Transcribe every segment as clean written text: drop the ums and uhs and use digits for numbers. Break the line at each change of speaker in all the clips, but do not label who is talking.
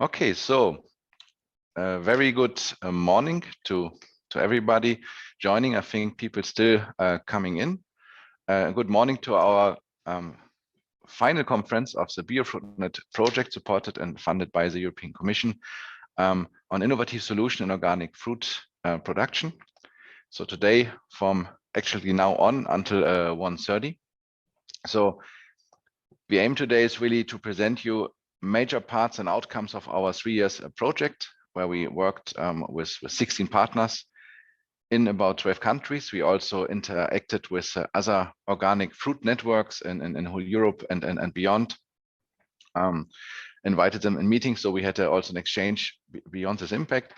Okay, so very good morning to everybody joining. I think people still coming in. Good morning to our final conference of the BIOFRUITNET project, supported and funded by the European Commission, on innovative solution in organic fruit production. So today, from actually now on until 1:30. So the aim today is really to present you major parts and outcomes of our 3 years project, where we worked with 16 partners in about 12 countries. We also interacted with other organic fruit networks in whole Europe and beyond, invited them in meetings. So we had also an exchange beyond this impact.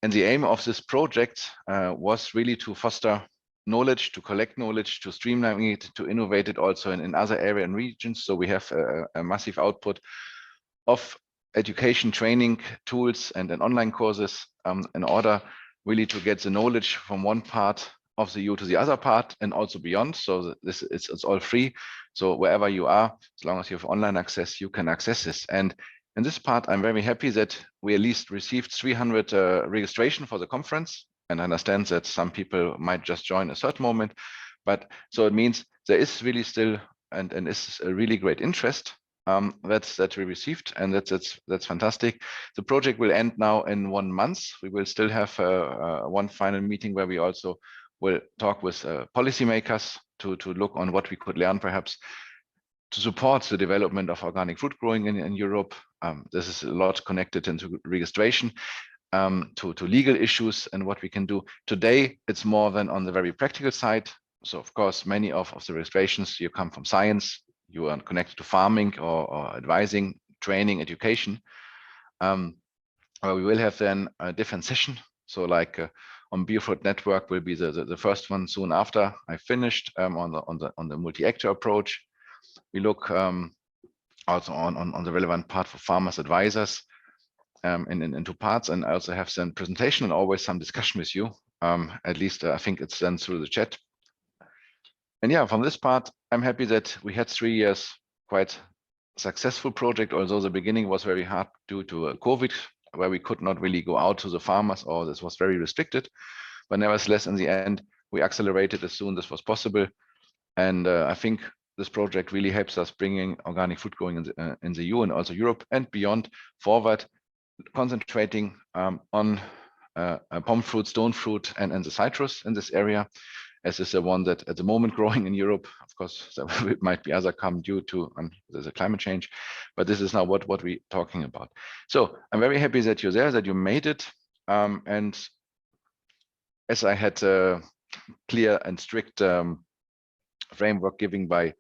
And the aim of this project was really to foster knowledge, to collect knowledge, to streamline it, to innovate it also in other areas and regions. So we have a massive output of education, training tools, and online courses in order really to get the knowledge from one part of the EU to the other part and also beyond. So this it's all free. So wherever you are, as long as you have online access, you can access this. And in this part, I'm very happy that we at least received 300 registration for the conference. And I understand that some people might just join a certain moment, but so it means there is really still and is a really great interest that we received, and that's fantastic. The project will end now in 1 month. We will still have one final meeting where we also will talk with policymakers to look on what we could learn, perhaps to support the development of organic fruit growing in Europe. This is a lot connected into registration, to legal issues and what we can do. Today, it's more than on the very practical side. So of course, many of the registrations, you come from science, you are connected to farming or advising, training, education. We will have then a different session. So like on BioFruit Network will be the first one soon after I finished on the multi-actor approach. We look also on the relevant part for farmers advisors in 2 parts, and I also have some presentation and always some discussion with you. At least I think it's then through the chat. And yeah, from this part, I'm happy that we had 3 years quite successful project, although the beginning was very hard due to COVID, where we could not really go out to the farmers, or this was very restricted. But nevertheless, in the end, we accelerated as soon as this was possible. And I think this project really helps us bringing organic food growing in the EU and also Europe and beyond forward, concentrating on pome fruit, stone fruit, and the citrus in this area, as is the one that at the moment growing in Europe. Of course, there might be other come due to the climate change, but this is now what we're talking about. So I'm very happy that you're there, that you made it. And as I had a clear and strict framework given by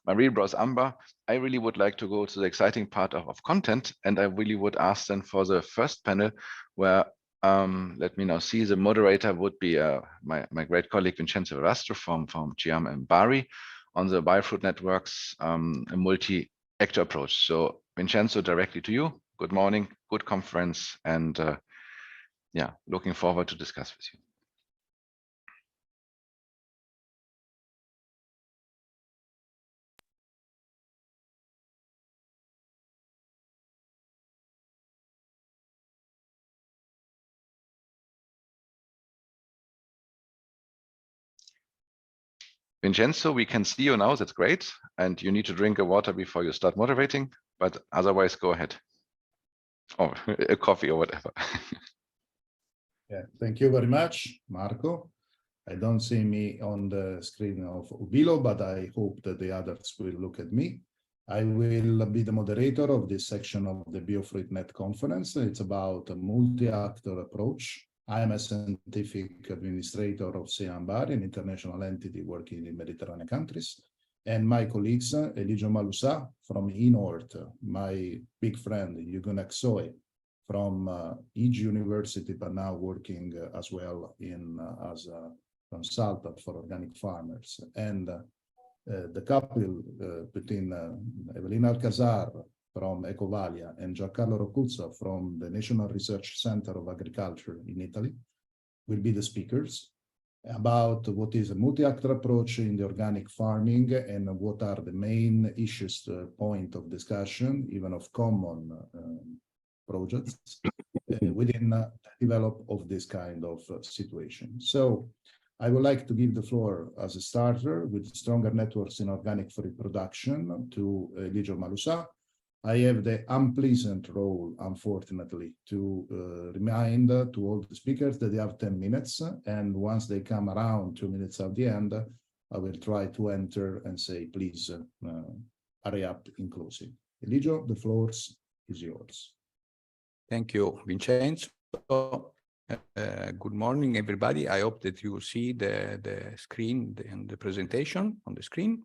Marie Bros Amber, I really would like to go to the exciting part of content, and I really would ask then for the first panel, where let me now see, the moderator would be my great colleague Vincenzo Verrastro from CIHEAM and Bari on the BioFruit networks, a multi-actor approach. So Vincenzo, directly to you. Good morning, good conference, and yeah, looking forward to discuss with you. Vincenzo, we can see you now, that's great. And you need to drink a water before you start moderating, but otherwise go ahead. Or a coffee or whatever.
Yeah, thank you very much, Marco. I don't see me on the screen of Ubilo, but I hope that the others will look at me. I will be the moderator of this section of the BioFruitNet conference. It's about a multi-actor approach. I am a scientific administrator of CIHEAM Bari, an international entity working in Mediterranean countries. And my colleagues, Eligio Malusa from InHort, my big friend, Uygun Aksoy, from EG University, but now working as well as a consultant for organic farmers. And the couple between Évelyne Alcázar from Ecovalia and Giancarlo Rocuzzo from the National Research Center of Agriculture in Italy will be the speakers about what is a multi-actor approach in the organic farming and what are the main issues, point of discussion, even of common projects within the develop of this kind of situation. So I would like to give the floor as a starter with stronger networks in organic food production to Eligio Malusa. I have the unpleasant role, unfortunately, to remind to all the speakers that they have 10 minutes. And once they come around 2 minutes at the end, I will try to enter and say, please hurry up in closing. Eligio, the floor is yours.
Thank you, Vincenzo. Good morning, everybody. I hope that you see the screen and the presentation on the screen.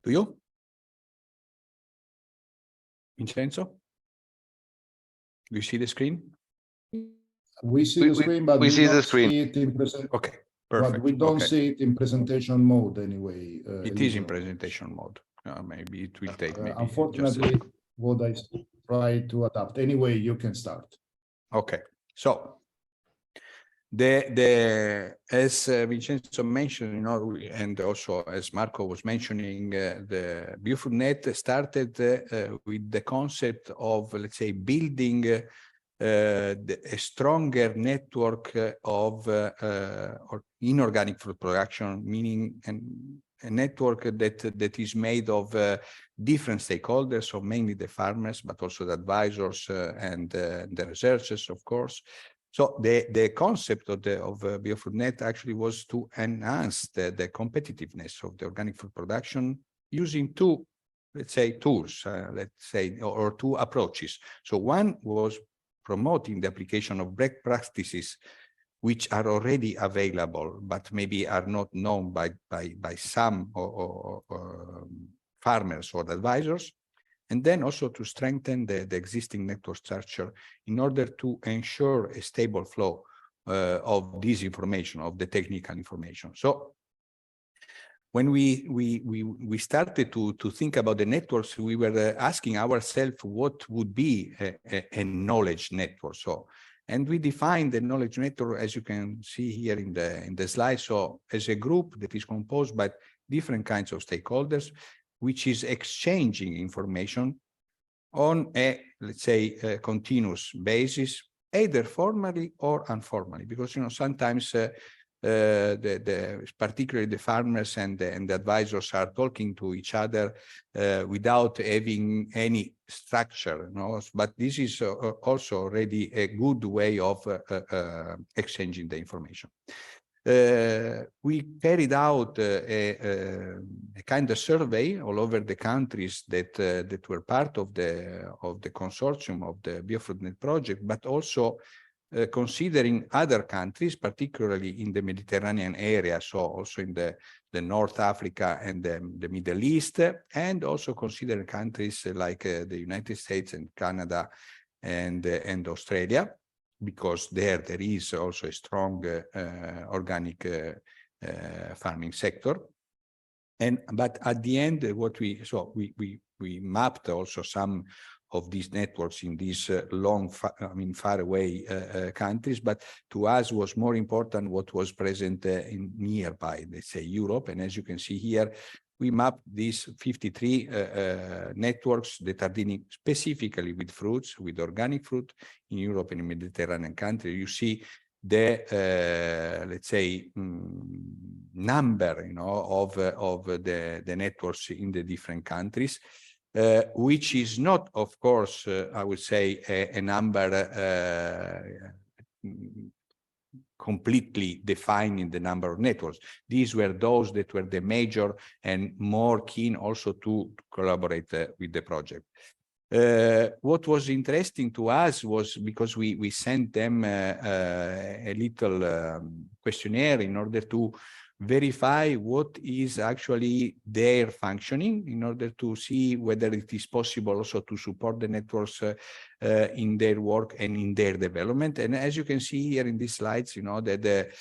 Do you? Vincenzo? Do you see the screen?
We see the screen, but we
see
don't
the screen.
see it in presentation.
Okay, perfect.
But we don't
okay.
see it in presentation mode anyway.
It is in presentation mode. Maybe it will take maybe.
Unfortunately, what I try to adapt. Anyway, you can start.
Okay, so as Vincenzo mentioned, you know, and also as Marco was mentioning, the BIOFRUITNET started with the concept of, let's say, building a stronger network of inorganic food production, meaning a network that is made of different stakeholders, so mainly the farmers, but also the advisors and the researchers, of course. So the concept of BIOFRUITNET actually was to enhance the competitiveness of the organic food production using two, let's say, tools, or two approaches. So one was promoting the application of best practices which are already available, but maybe are not known by some farmers or advisors. And then also to strengthen the existing network structure in order to ensure a stable flow of this information, of the technical information. So when we started to think about the networks, we were asking ourselves what would be a knowledge network. So, and we defined the knowledge network, as you can see here in the slide, so as a group that is composed by different kinds of stakeholders, which is exchanging information on a, let's say, a continuous basis, either formally or informally, because, you know, sometimes particularly the farmers and the advisors are talking to each other without having any structure, you know? But this is also already a good way of exchanging the information. We carried out a kind of survey all over the countries that were part of the consortium of the BIOFRUITNET project, but also considering other countries, particularly in the Mediterranean area, so also in the North Africa and the Middle East, and also considering countries like the United States and Canada and Australia, because there is also a strong organic farming sector. But at the end, what we mapped also some of these networks in these far away countries, but to us was more important what was present in nearby, let's say, Europe. And as you can see here, we mapped these 53 networks that are dealing specifically with fruits, with organic fruit in Europe and in Mediterranean countries. You see the, let's say, number, you know, of the networks in the different countries, which is not, of course, I would say, a number completely defining the number of networks. These were those that were the major and more keen also to collaborate with the project. What was interesting to us was because we sent them a little questionnaire in order to verify what is actually their functioning, in order to see whether it is possible also to support the networks in their work and in their development. And as you can see here in these slides, you know, that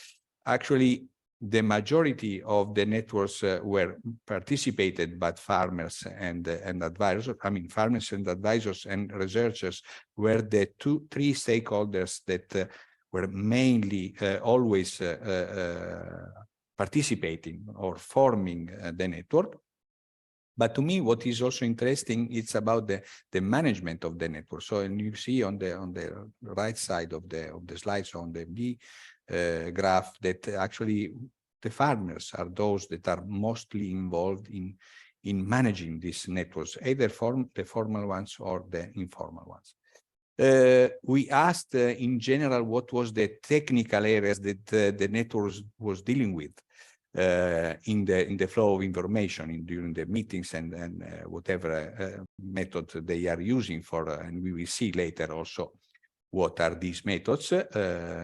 actually the majority of the networks were participated by farmers and advisors. I mean, farmers and advisors and researchers were the three stakeholders that were mainly always participating or forming the network. But to me, what is also interesting, it's about the management of the network. So, and you see on the right side of the slide, so on the B graph, that actually the farmers are those that are mostly involved in managing these networks, either the formal ones or the informal ones. We asked in general what was the technical areas that the network was dealing with in the flow of information during the meetings and whatever method they are using for, and we will see later also what are these methods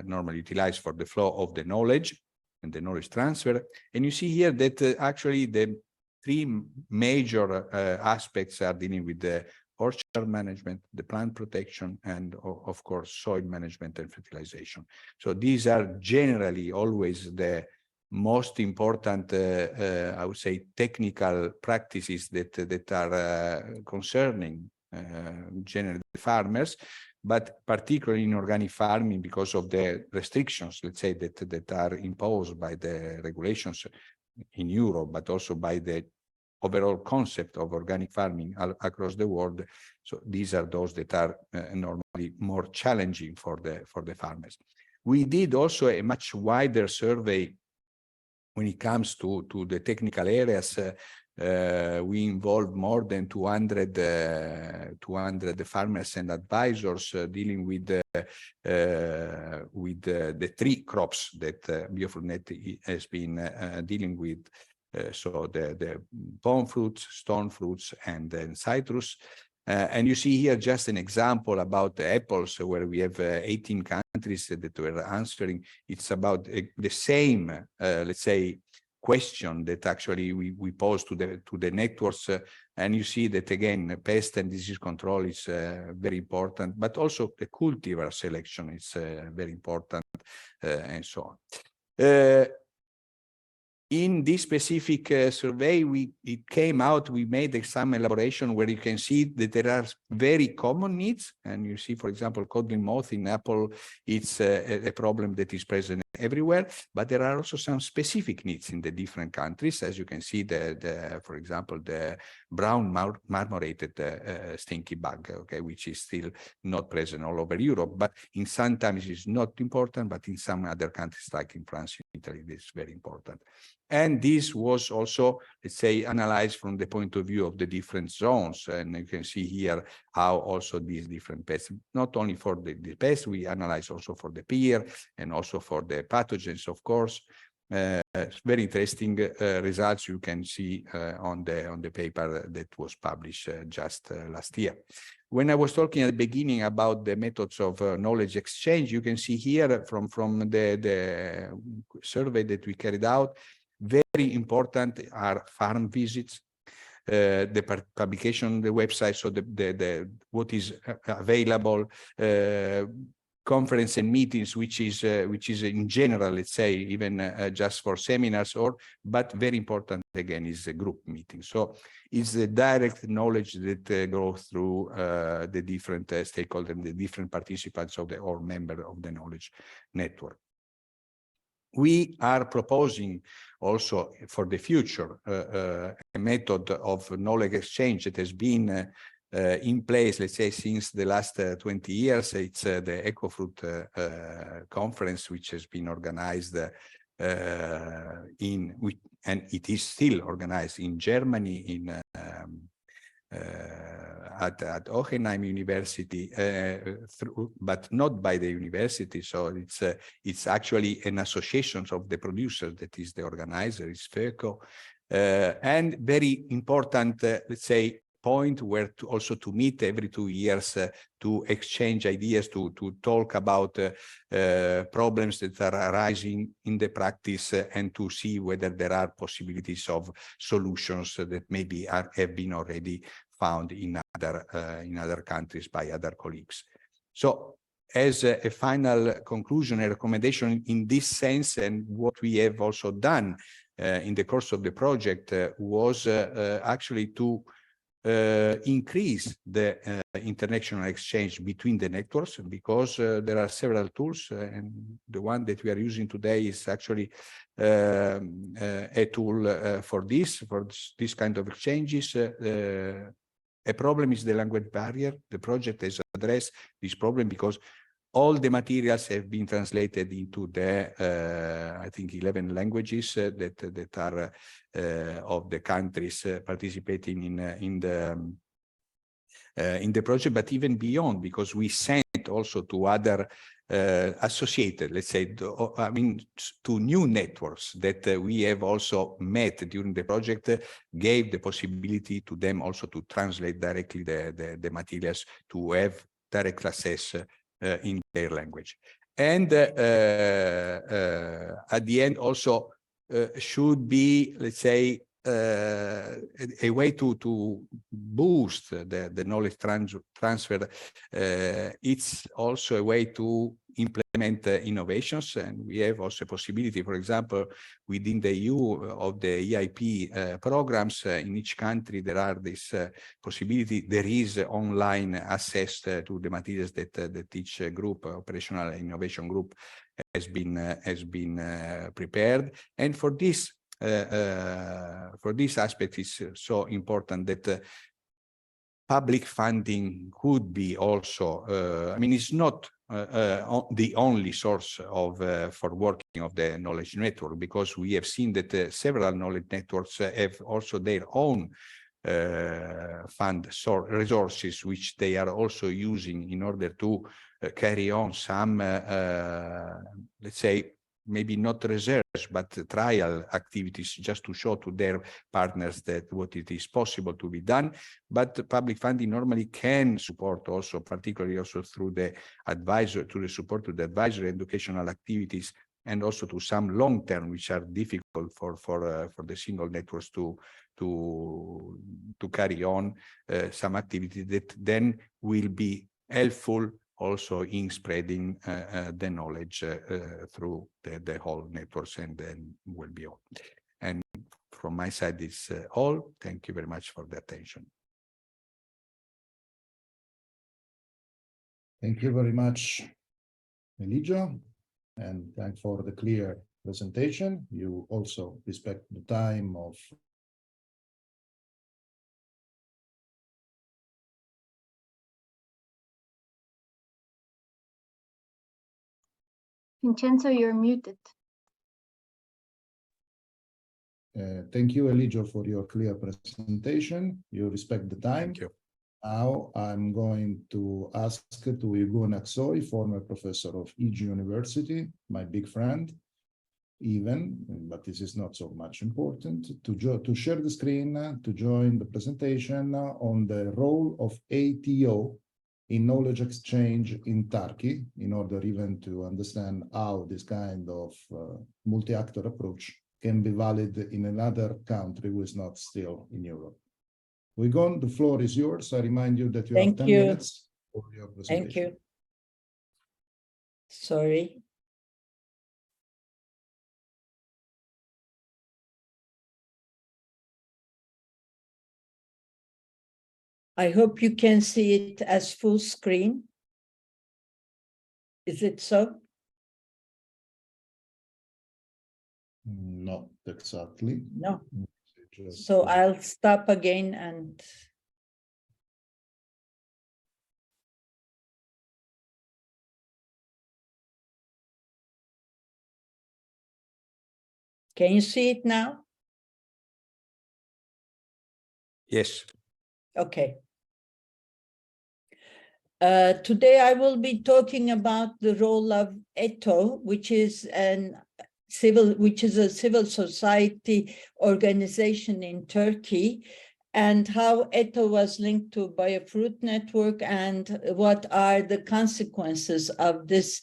normally utilized for the flow of the knowledge and the knowledge transfer. And you see here that actually the three major aspects are dealing with the orchard management, the plant protection, and of course, soil management and fertilization. So these are generally always the most important, I would say, technical practices that are concerning generally the farmers, but particularly in organic farming because of the restrictions, let's say, that are imposed by the regulations in Europe, but also by the overall concept of organic farming across the world. So these are those that are normally more challenging for the farmers. We did also a much wider survey when it comes to the technical areas. We involved more than 200 farmers and advisors dealing with the three crops that BIOFRUITNET has been dealing with. So the pome fruits, stone fruits, and then citrus. And you see here just an example about the apples, where we have 18 countries that were answering. It's about the same, let's say, question that actually we pose to the networks, and you see that again, pest and disease control is very important, but also the cultivar selection is very important, and so on. In this specific survey, it came out, we made some elaboration where you can see that there are very common needs. And you see, for example, codling moth in apple, it's a problem that is present everywhere, but there are also some specific needs in the different countries. As you can see, for example, the brown marmorated stinky bug, okay, which is still not present all over Europe, but in some times it's not important, but in some other countries, like in France, Italy, it is very important. And this was also, let's say, analyzed from the point of view of the different zones. And you can see here how also these different pests, not only for the pests, we analyze also for the peer and also for the pathogens, of course. Very interesting results you can see on the paper that was published just last year. When I was talking at the beginning about the methods of knowledge exchange, you can see here from the survey that we carried out, very important are farm visits, the publication on the website, so what is available, conference and meetings, which is in general, let's say, even just for seminars, but very important again is a group meeting. So it's the direct knowledge that goes through the different stakeholders, the different participants of or member of the knowledge network. We are proposing also for the future a method of knowledge exchange that has been in place, let's say, since the last 20 years. It's the EcoFruit conference, which has been organized and it is still organized in Germany, at Hohenheim University, but not by the university. So it's actually an association of the producers that is the organizer, is FECO, and very important, let's say, point where also to meet every 2 years to exchange ideas, to talk about problems that are arising in the practice, and to see whether there are possibilities of solutions that maybe have been already found in other countries by other colleagues. So as a final conclusion, a recommendation in this sense, and what we have also done in the course of the project was actually to increase the international exchange between the networks, because there are several tools, and the one that we are using today is actually a tool for this kind of exchanges. A problem is the language barrier. The project has addressed this problem because all the materials have been translated into the, I think, 11 languages that are of the countries participating in the project, but even beyond, because we sent also to other associated, let's say, to new networks that we have also met during the project, gave the possibility to them also to translate directly the materials, to have direct access in their language. And at the end also should be, let's say, a way to boost the knowledge transfer. It's also a way to implement innovations, and we have also a possibility, for example, within the EU of the EIP programs. In each country there are this possibility. There is online access to the materials that each group, operational innovation group, has been prepared. And for this aspect, is so important that public funding could be also, it's not the only source of for working of the knowledge network, because we have seen that several knowledge networks have also their own fund resources, which they are also using in order to carry on some, let's say, maybe not research, but trial activities, just to show to their partners that what it is possible to be done. But public funding normally can support also, particularly also through the advisor, to the support to the advisory educational activities, and also to some long term, which are difficult for the single networks to carry on some activity that then will be helpful also in spreading the knowledge through the whole networks, and then will be all. And from my side, it's all. Thank you very much for the attention.
Thank you very much, Eligio, and thanks for the clear presentation. You also respect the time of
Vincenzo, you're muted.
Thank you, Eligio, for your clear presentation. You respect the time.
Thank you.
Now I'm going to ask to Uygun Aksoy, former professor of EG University, my big friend, even, but this is not so much important, to share the screen, to join the presentation on the role of ATO in knowledge exchange in Turkey, in order even to understand how this kind of multi-actor approach can be valid in another country who is not still in Europe. Uygun, the floor is yours. I remind you that you have 10 minutes for your presentation.
Thank you. Sorry. I hope you can see it as full screen. Is it so?
Not exactly.
No. So I'll stop again and can you see it now?
Yes.
Okay. Today I will be talking about the role of ETO, which is a civil society organization in Turkey, and how ETO was linked to BIOFRUIT network, and what are the consequences of this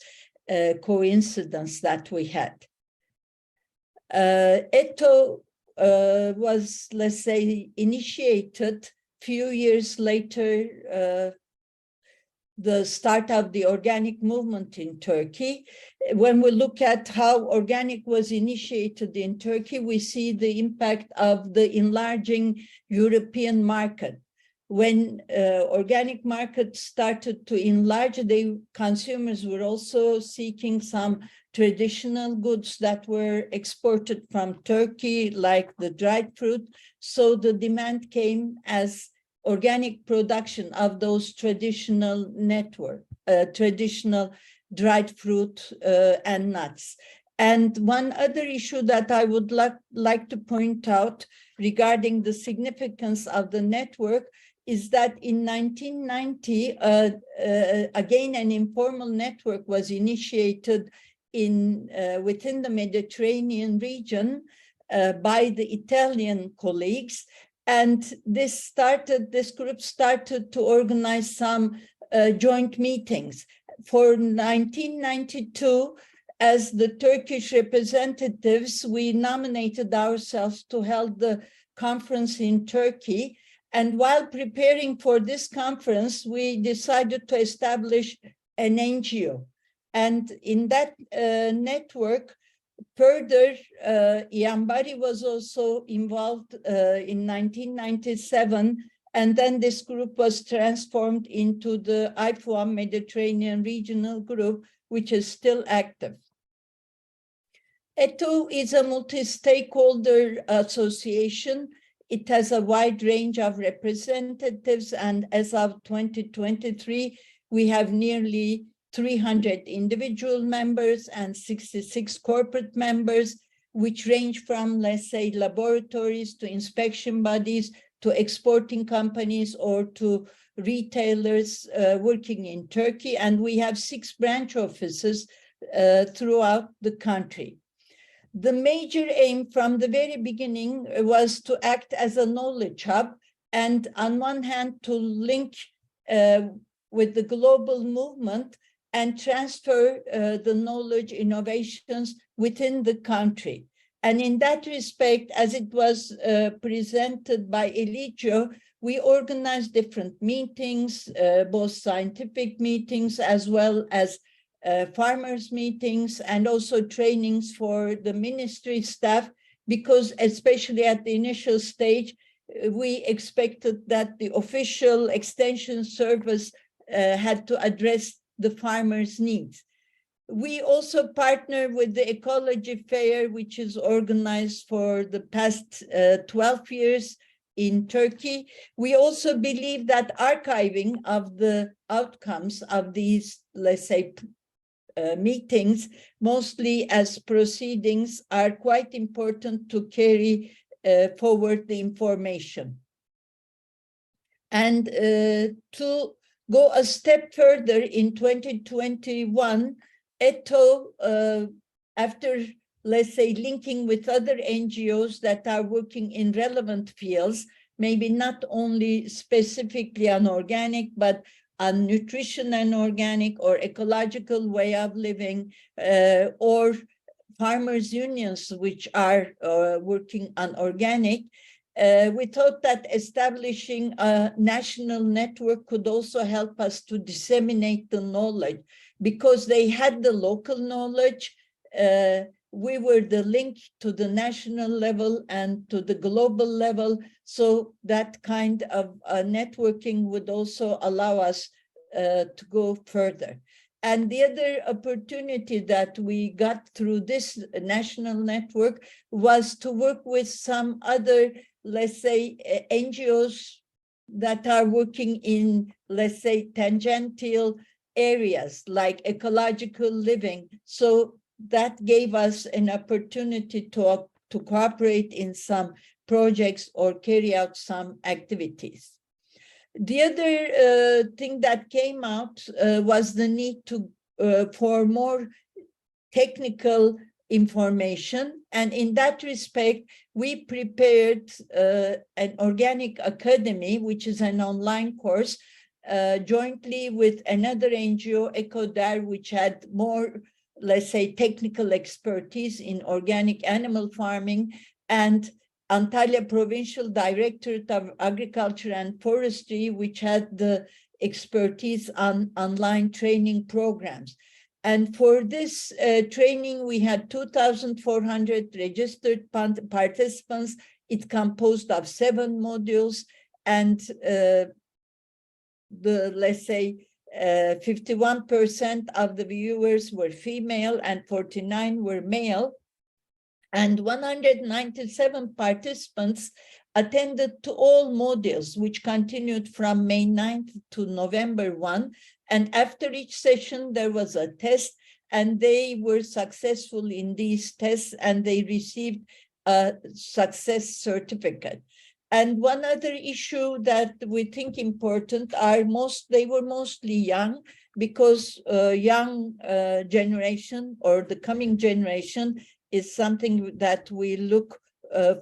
coincidence that we had. ETO was, let's say, initiated few years later, the start of the organic movement in Turkey. When we look at how organic was initiated in Turkey, we see the impact of the enlarging European market. when organic markets started to enlarge, consumers were also seeking some traditional goods that were exported from Turkey, like the dried fruit. So the demand came as organic production of those traditional traditional dried fruit and nuts. And one other issue that I would like to point out regarding the significance of the network is that in 1990, again, an informal network was initiated within the Mediterranean region by the Italian colleagues. And this group started to organize some joint meetings. For 1992, as the Turkish representatives, we nominated ourselves to hold the conference in Turkey. And while preparing for this conference, we decided to establish an NGO. And in that network, further, Iambari was also involved in 1997. And then this group was transformed into the IFOAM Mediterranean Regional Group, which is still active. ETO is a multi-stakeholder association. It has a wide range of representatives, and as of 2023, we have nearly 300 individual members and 66 corporate members, which range from, let's say, laboratories to inspection bodies to exporting companies or to retailers working in Turkey. And we have 6 branch offices throughout the country. The major aim from the very beginning was to act as a knowledge hub, and on one hand to link with the global movement and transfer the knowledge innovations within the country. And in that respect, as it was presented by Eligio, we organized different meetings, both scientific meetings as well as farmers meetings, and also trainings for the ministry staff, because especially at the initial stage, we expected that the official extension service had to address the farmers' needs. We also partner with the Ecology Fair, which is organized for the past 12 years in Turkey. We also believe that archiving of the outcomes of these, let's say, meetings, mostly as proceedings, are quite important to carry forward the information. And to go a step further, in 2021, ETO, after, let's say, linking with other NGOs that are working in relevant fields, maybe not only specifically on organic, but on nutrition and organic or ecological way of living, or farmers' unions, which are working on organic, we thought that establishing a national network could also help us to disseminate the knowledge, because they had the local knowledge. We were the link to the national level and to the global level. So that kind of networking would also allow us to go further. And the other opportunity that we got through this national network was to work with some other, let's say, NGOs that are working in, let's say, tangential areas like ecological living. So that gave us an opportunity to cooperate in some projects or carry out some activities. The other thing that came out was the need for more technical information. And in that respect, we prepared an organic academy, which is an online course, jointly with another NGO, Ecovalia, which had more, let's say, technical expertise in organic animal farming, and Antalya Provincial Directorate of Agriculture and Forestry, which had the expertise on online training programs. And for this training, we had 2,400 registered participants. It composed of 7 modules, and let's say 51% of the viewers were female and 49 were male, and 197 participants attended to all modules, which continued from May 9th to November 1. And after each session, there was a test, and they were successful in these tests, and they received a success certificate. And one other issue that we think important are they were mostly young, because young generation or the coming generation is something that we look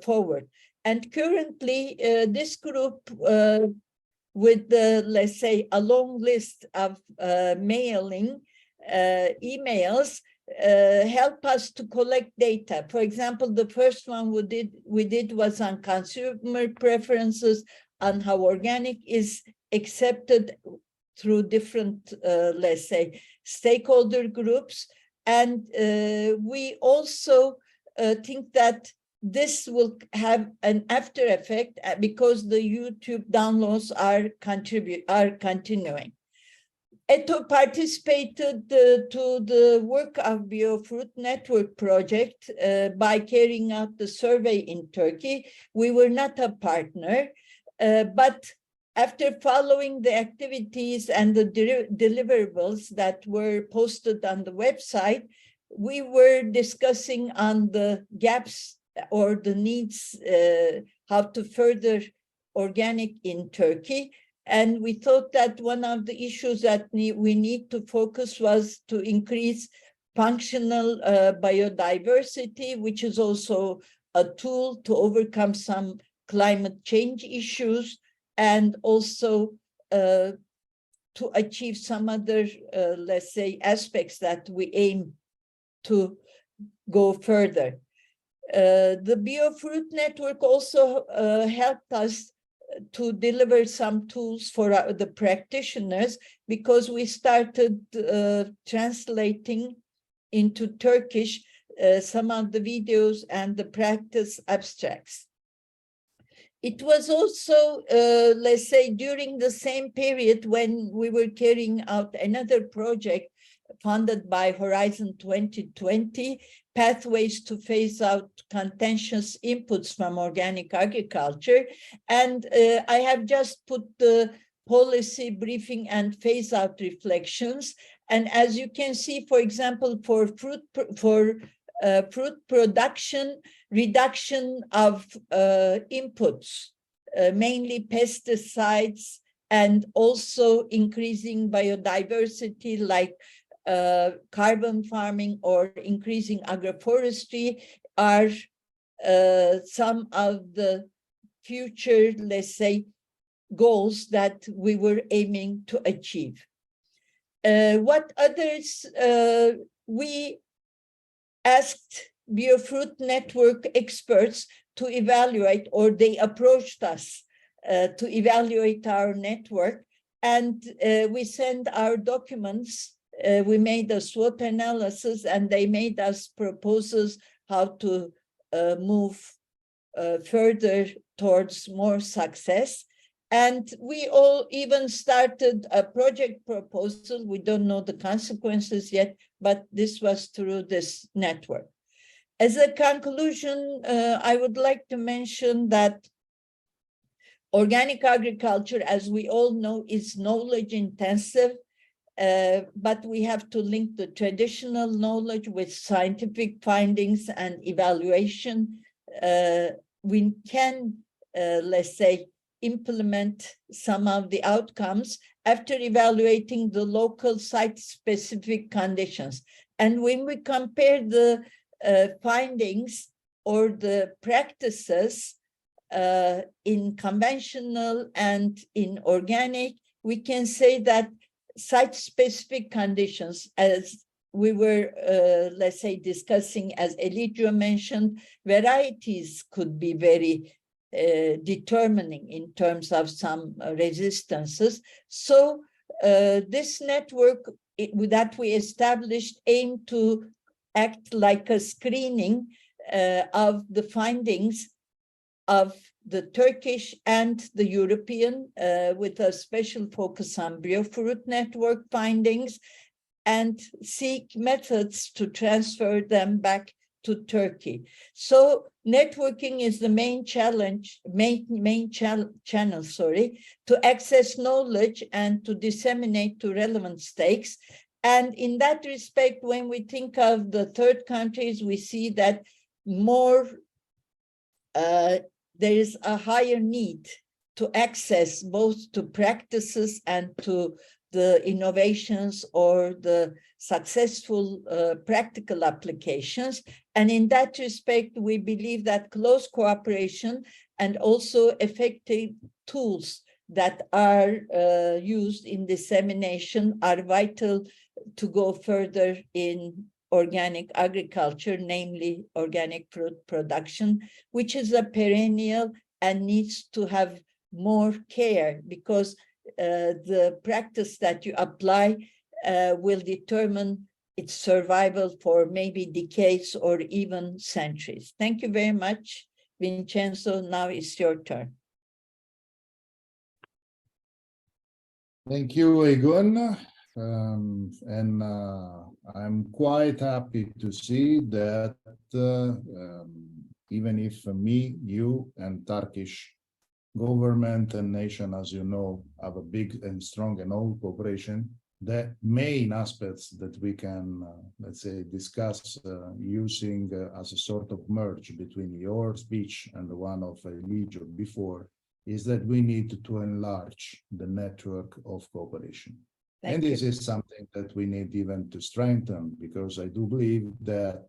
forward. And currently, this group with let's say a long list of mailing emails help us to collect data. For example, the first one we did was on consumer preferences, on how organic is accepted through different, let's say, stakeholder groups. And we also think that this will have an after effect because the YouTube downloads are continuing. ETO participated to the work of BioFruit Network project by carrying out the survey in Turkey. We were not a partner, but after following the activities and the deliverables that were posted on the website, we were discussing on the gaps or the needs, how to further organic in Turkey. And we thought that one of the issues that we need to focus was to increase functional biodiversity, which is also a tool to overcome some climate change issues, and also to achieve some other, let's say, aspects that we aim to go further. The BioFruit Network also helped us to deliver some tools for the practitioners, because we started translating into Turkish some of the videos and the practice abstracts. It was also, let's say, during the same period when we were carrying out another project funded by Horizon 2020, Pathways to Phase Out Contentious Inputs from Organic Agriculture. And I have just put the policy briefing and phase out reflections. And as you can see, for example, for fruit production, reduction of inputs, mainly pesticides, and also increasing biodiversity like carbon farming or increasing agroforestry are some of the future, let's say, goals that we were aiming to achieve. What others, we asked BioFruit Network experts to evaluate, or they approached us to evaluate our network, and we sent our documents. We made a SWOT analysis, and they made us proposals how to move further towards more success. And we all even started a project proposal. We don't know the consequences yet, but this was through this network. As a conclusion, I would like to mention that organic agriculture, as we all know, is knowledge intensive. But we have to link the traditional knowledge with scientific findings and evaluation. We can, let's say, implement some of the outcomes after evaluating the local site-specific conditions. And when we compare the findings or the practices in conventional and in organic, we can say that site-specific conditions, as we were, let's say, discussing, as Eligio mentioned, varieties could be very determining in terms of some resistances. So this network that we established aimed to act like a screening of the findings of the Turkish and the European, with a special focus on BIOFRUIT network findings, and seek methods to transfer them back to Turkey. So networking is the main channel, to access knowledge and to disseminate to relevant stakes. And in that respect, when we think of the third countries, we see that more there is a higher need to access both to practices and to the innovations or the successful practical applications. And in that respect, we believe that close cooperation and also effective tools that are used in dissemination are vital to go further in organic agriculture, namely organic fruit production, which is a perennial and needs to have more care, because the practice that you apply will determine its survival for maybe decades or even centuries. Thank you very much, Vincenzo. Now it's your turn.
Thank you, Uygun. I'm quite happy to see that even if me, you, and Turkish government and nation, as you know, have a big and strong and old cooperation, the main aspects that we can, let's say, discuss using as a sort of merge between your speech and the one of Eligio before, is that we need to enlarge the network of cooperation. And this is something that we need even to strengthen, because I do believe that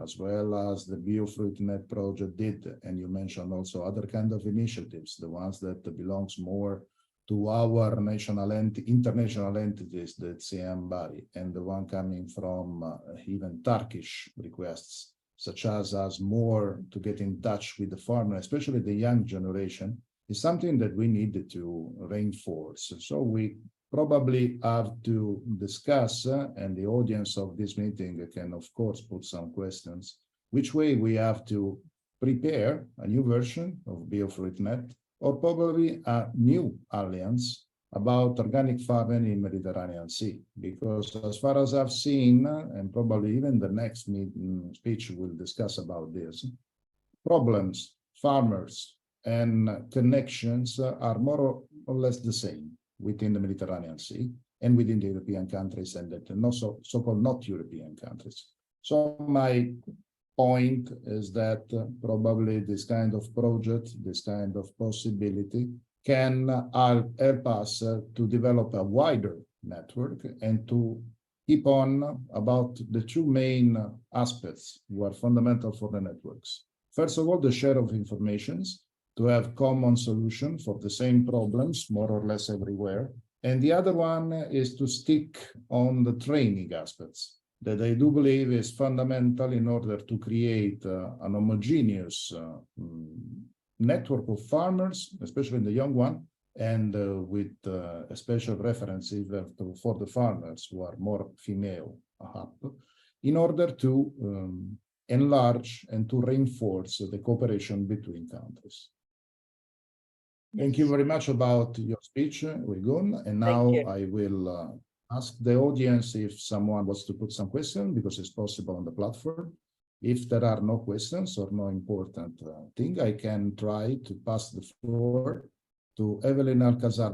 as well as the BIOFRUITNET project did, and you mentioned also other kind of initiatives, the ones that belongs more to our national and international entities, the CIHEAM body, and the one coming from even Turkish requests, such as more to get in touch with the farmer, especially the young generation, is something that we need to reinforce. So we probably have to discuss, and the audience of this meeting can, of course, put some questions, which way we have to prepare a new version of BIOFRUITNET, or probably a new alliance about organic farming in Mediterranean Sea. Because as far as I've seen, and probably even the next speech will discuss about this, problems, farmers, and connections are more or less the same within the Mediterranean Sea and within the European countries, and that so-called not European countries. So my point is that probably this kind of project, this kind of possibility can help us to develop a wider network and to keep on about the two main aspects who are fundamental for the networks. First of all, the share of informations, to have common solution for the same problems, more or less everywhere. And the other one is to stick on the training aspects, that I do believe is fundamental in order to create an homogeneous network of farmers, especially the young one, and with a special reference for the farmers who are more female, in order to enlarge and to reinforce the cooperation between countries. Thank you very much about your speech, Uygun. And now I will ask the audience if someone wants to put some question, because it's possible on the platform. If there are no questions or no important thing, I can try to pass the floor to Évelyne Alcázar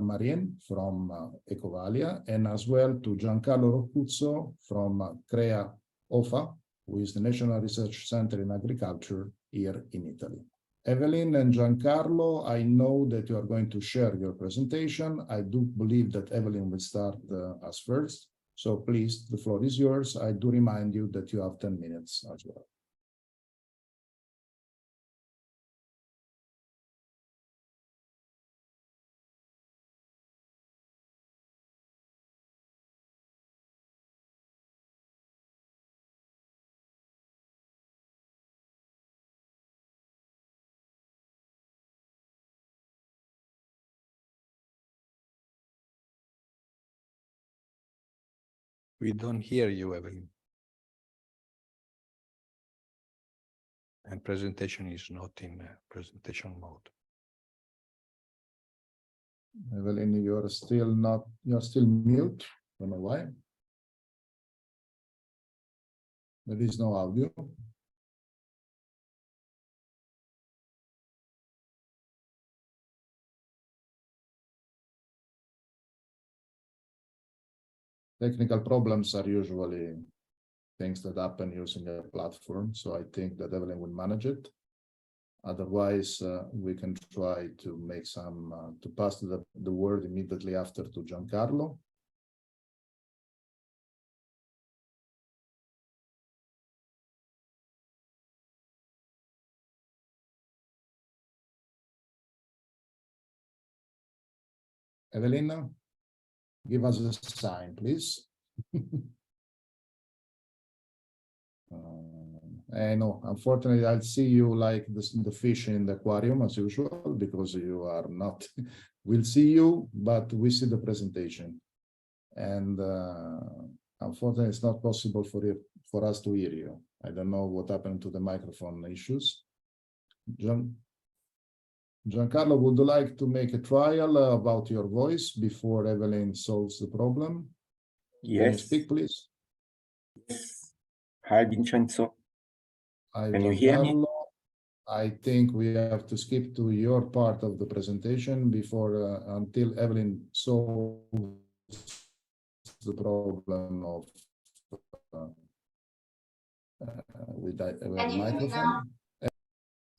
from Ecovalia, and as well to Giancarlo Rocuzzo from CREA OFA, who is the National Research Center in Agriculture here in Italy. Évelyne and Giancarlo, I know that you are going to share your presentation. I do believe that Évelyne will start as first. So please, the floor is yours. I do remind you that you have 10 minutes as well.
We don't hear you, Évelyne. And presentation is not in presentation mode.
Évelyne, you're still mute. Don't know why. There is no audio. Technical problems are usually things that happen using a platform, so I think that Évelyne will manage it. Otherwise, we can try to make some, to pass the word immediately after to Giancarlo. Évelyne, give us a sign, please. I know, unfortunately, I'll see you like the fish in the aquarium as usual, because you are not, we'll see you, but we see the presentation. And unfortunately, it's not possible for us to hear you. I don't know what happened to the microphone issues. Giancarlo, would you like to make a trial about your voice before Évelyne solves the problem?
Yes.
Can you speak, please?
Yes. Hi, Vincenzo.
Hi,
Can you hear me?
Giancarlo. I think we have to skip to your part of the presentation before until Évelyne solves the problem of with the microphone.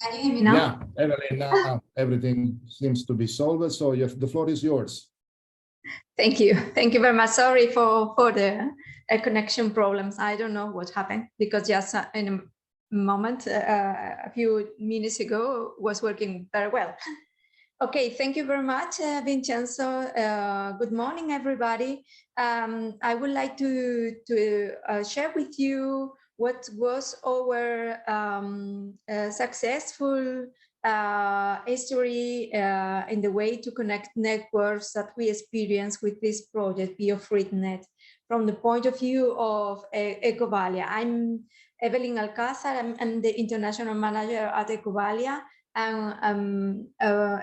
Can you hear me now?
Yeah, Évelyne, now everything seems to be solved, so the floor is yours.
Thank you. Thank you very much. Sorry for the connection problems. I don't know what happened, because just in a moment, a few minutes ago, was working very well. Okay, thank you very much, Vincenzo. Good morning, everybody. I would like to share with you what was our successful history in the way to connect networks that we experience with this project, BIOFRUITNET, from the point of view of Ecovalia. I'm Évelyne Alcázar. I'm the international manager at Ecovalia.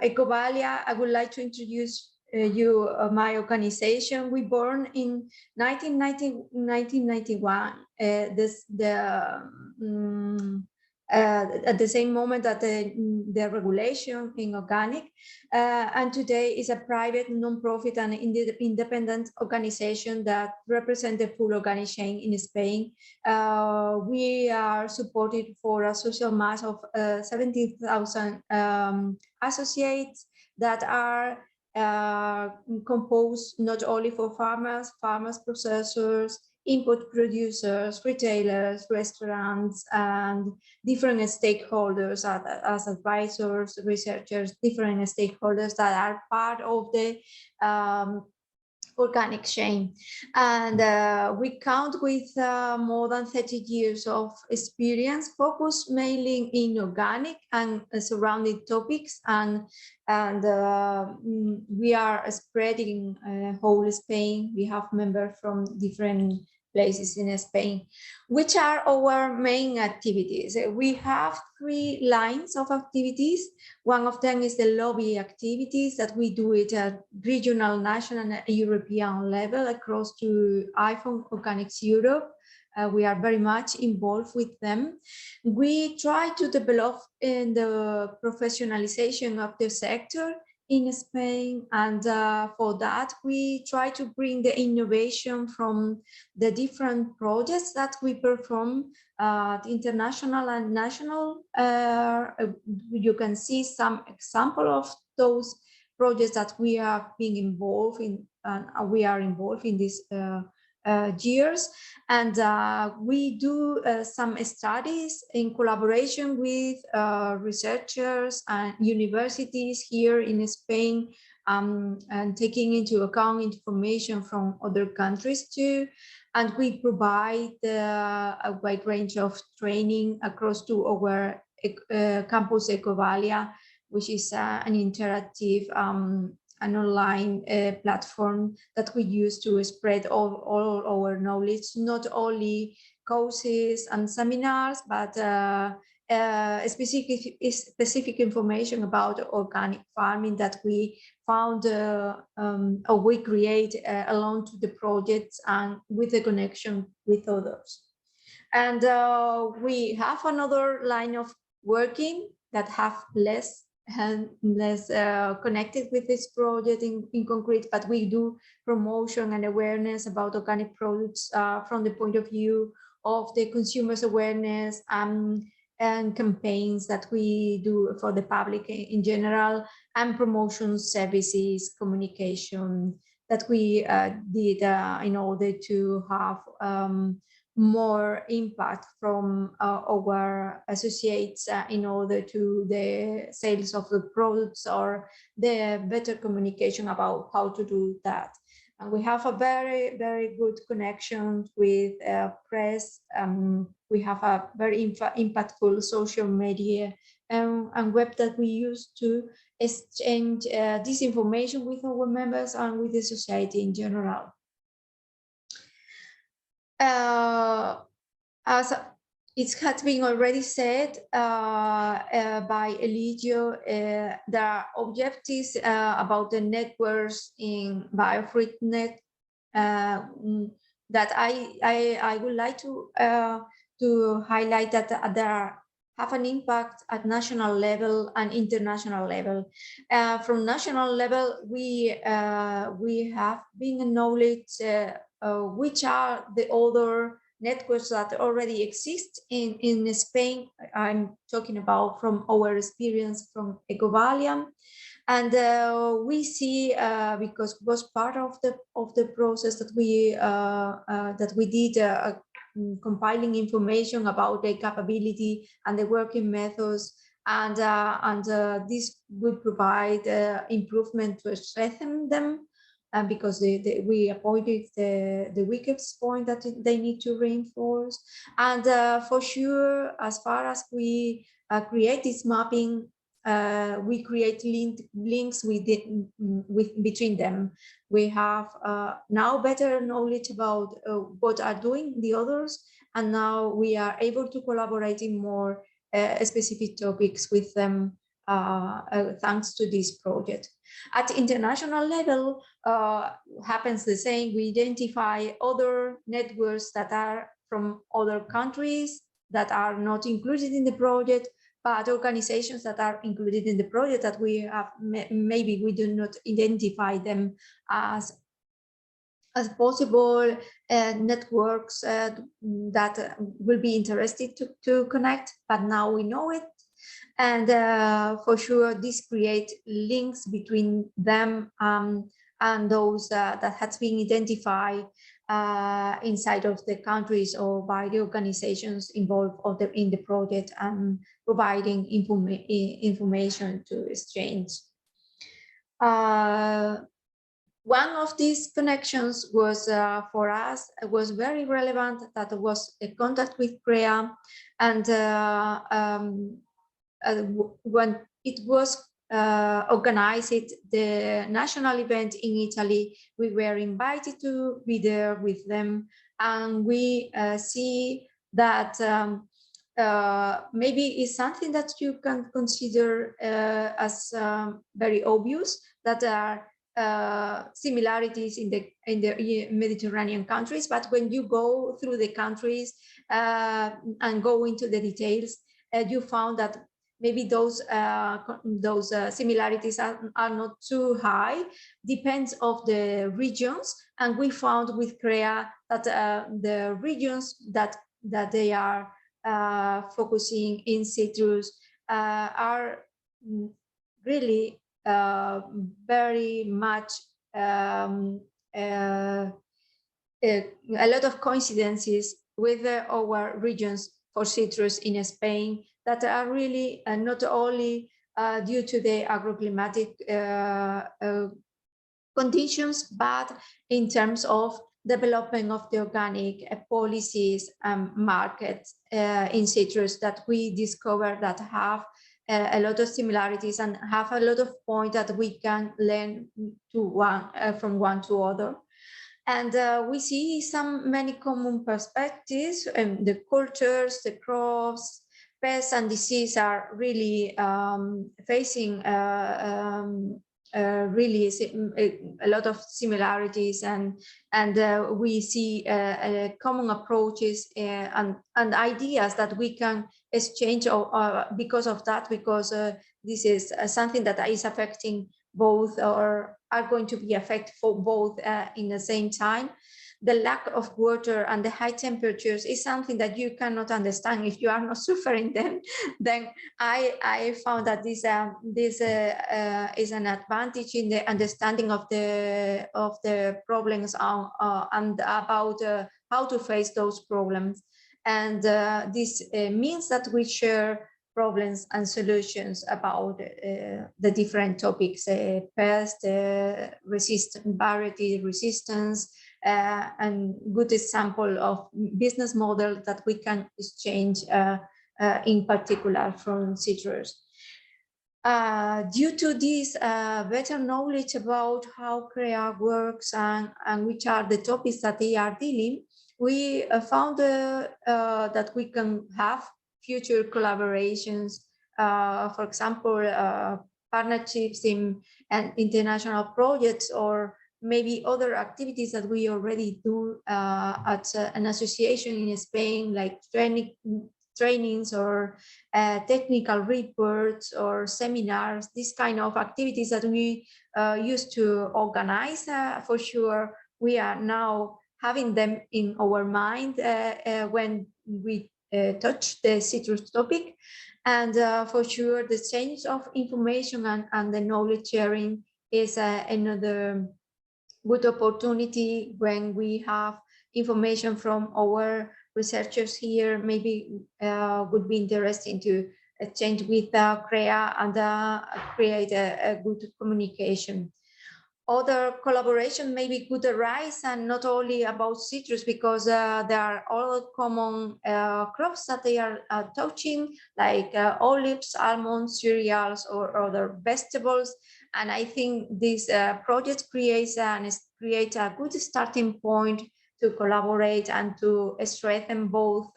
Ecovalia, I would like to introduce you my organization. We born in 1991. At the same moment that the regulation in organic, and today is a private, non-profit and independent organization that represents the full organic chain in Spain. We are supported for a social mass of 17,000 associates that are composed not only for farmers, processors, input producers, retailers, restaurants, and different stakeholders as advisors, researchers, different stakeholders that are part of the organic chain. And we count with more than 30 years of experience, focused mainly in organic and surrounding topics, and we are spreading whole Spain. We have members from different places in Spain. Which are our main activities? We have 3 lines of activities. One of them is the lobby activities that we do it at regional, national, and European level across to IFOM Organics Europe. We are very much involved with them. We try to develop in the professionalization of the sector in Spain, and for that we try to bring the innovation from the different projects that we perform at international and national. You can see some example of those projects that we have been involved in, and we are involved in these years. And we do some studies in collaboration with researchers and universities here in Spain, and taking into account information from other countries too. And we provide a wide range of training across to our campus Ecovalia, which is an interactive an online platform that we use to spread all our knowledge, not only courses and seminars, but specific information about organic farming that we found or we create along to the projects and with the connection with others. And we have another line of working that have less connected with this project in concrete, but we do promotion and awareness about organic products from the point of view of the consumers' awareness and campaigns that we do for the public in general, and promotion services, communication that we did in order to have more impact from our associates in order to the sales of the products or the better communication about how to do that. And we have a very, very good connection with press. We have a very impactful social media and web that we use to exchange this information with our members and with the society in general. As it has been already said by Eligio, there are objectives about the networks in BIOFRUITNET that I would like to highlight that there have an impact at national level and international level. From national level, we have been acknowledged which are the other networks that already exist in Spain. I'm talking about from our experience from Ecovalia. And we see, because it was part of the process that we did, compiling information about the capability and the working methods, and this would provide improvement to strengthen them. Because we appointed the weakest point that they need to reinforce. And for sure, as far as we create this mapping, we create links between them. We have now better knowledge about what are doing the others, and now we are able to collaborate in more specific topics with them thanks to this project. At international level, happens the same. We identify other networks that are from other countries that are not included in the project, but organizations that are included in the project that we have, maybe we do not identify them as possible networks that will be interested to connect, but now we know it. And for sure, this creates links between them and those that has been identified inside of the countries or by the organizations involved in the project, and providing information to exchange. One of these connections was for us, was very relevant, that was a contact with CREA. And when it was organized, the national event in Italy, we were invited to be there with them, and we see that maybe it's something that you can consider as very obvious, that there are similarities in the Mediterranean countries, but when you go through the countries and go into the details, you found that maybe those similarities are not too high, depends of the regions. And we found with CREA that the regions that they are focusing in citrus are really very much a lot of coincidences with our regions for citrus in Spain, that are really not only due to the agroclimatic conditions, but in terms of development of the organic policies and markets in citrus, that we discover that have a lot of similarities and have a lot of points that we can learn from one to other. And we see many common perspectives, the cultures, the crops, pests and disease are really facing really a lot of similarities, and we see common approaches and ideas that we can exchange because of that, because this is something that is affecting both, or are going to be affected for both in the same time. The lack of water and the high temperatures is something that you cannot understand if you are not suffering them. Then I found that this is an advantage in the understanding of the problems and about how to face those problems. And this means that we share problems and solutions about the different topics, pest, variety resistance, and good example of business model that we can exchange in particular from citrus. Due to this better knowledge about how CREA works and which are the topics that they are dealing, we found that we can have future collaborations, for example, partnerships in international projects, or maybe other activities that we already do at an association in Spain, like trainings or technical reports or seminars, these kind of activities that we used to organize. For sure, we are now having them in our mind when we touch the citrus topic. And for sure, the exchange of information and the knowledge sharing is another good opportunity when we have information from our researchers here. Maybe would be interesting to exchange with CREA and create a good communication. Other collaboration maybe could arise, and not only about citrus, because there are all common crops that they are touching, like olives, almonds, cereals, or other vegetables. And I think this project creates a good starting point to collaborate and to strengthen both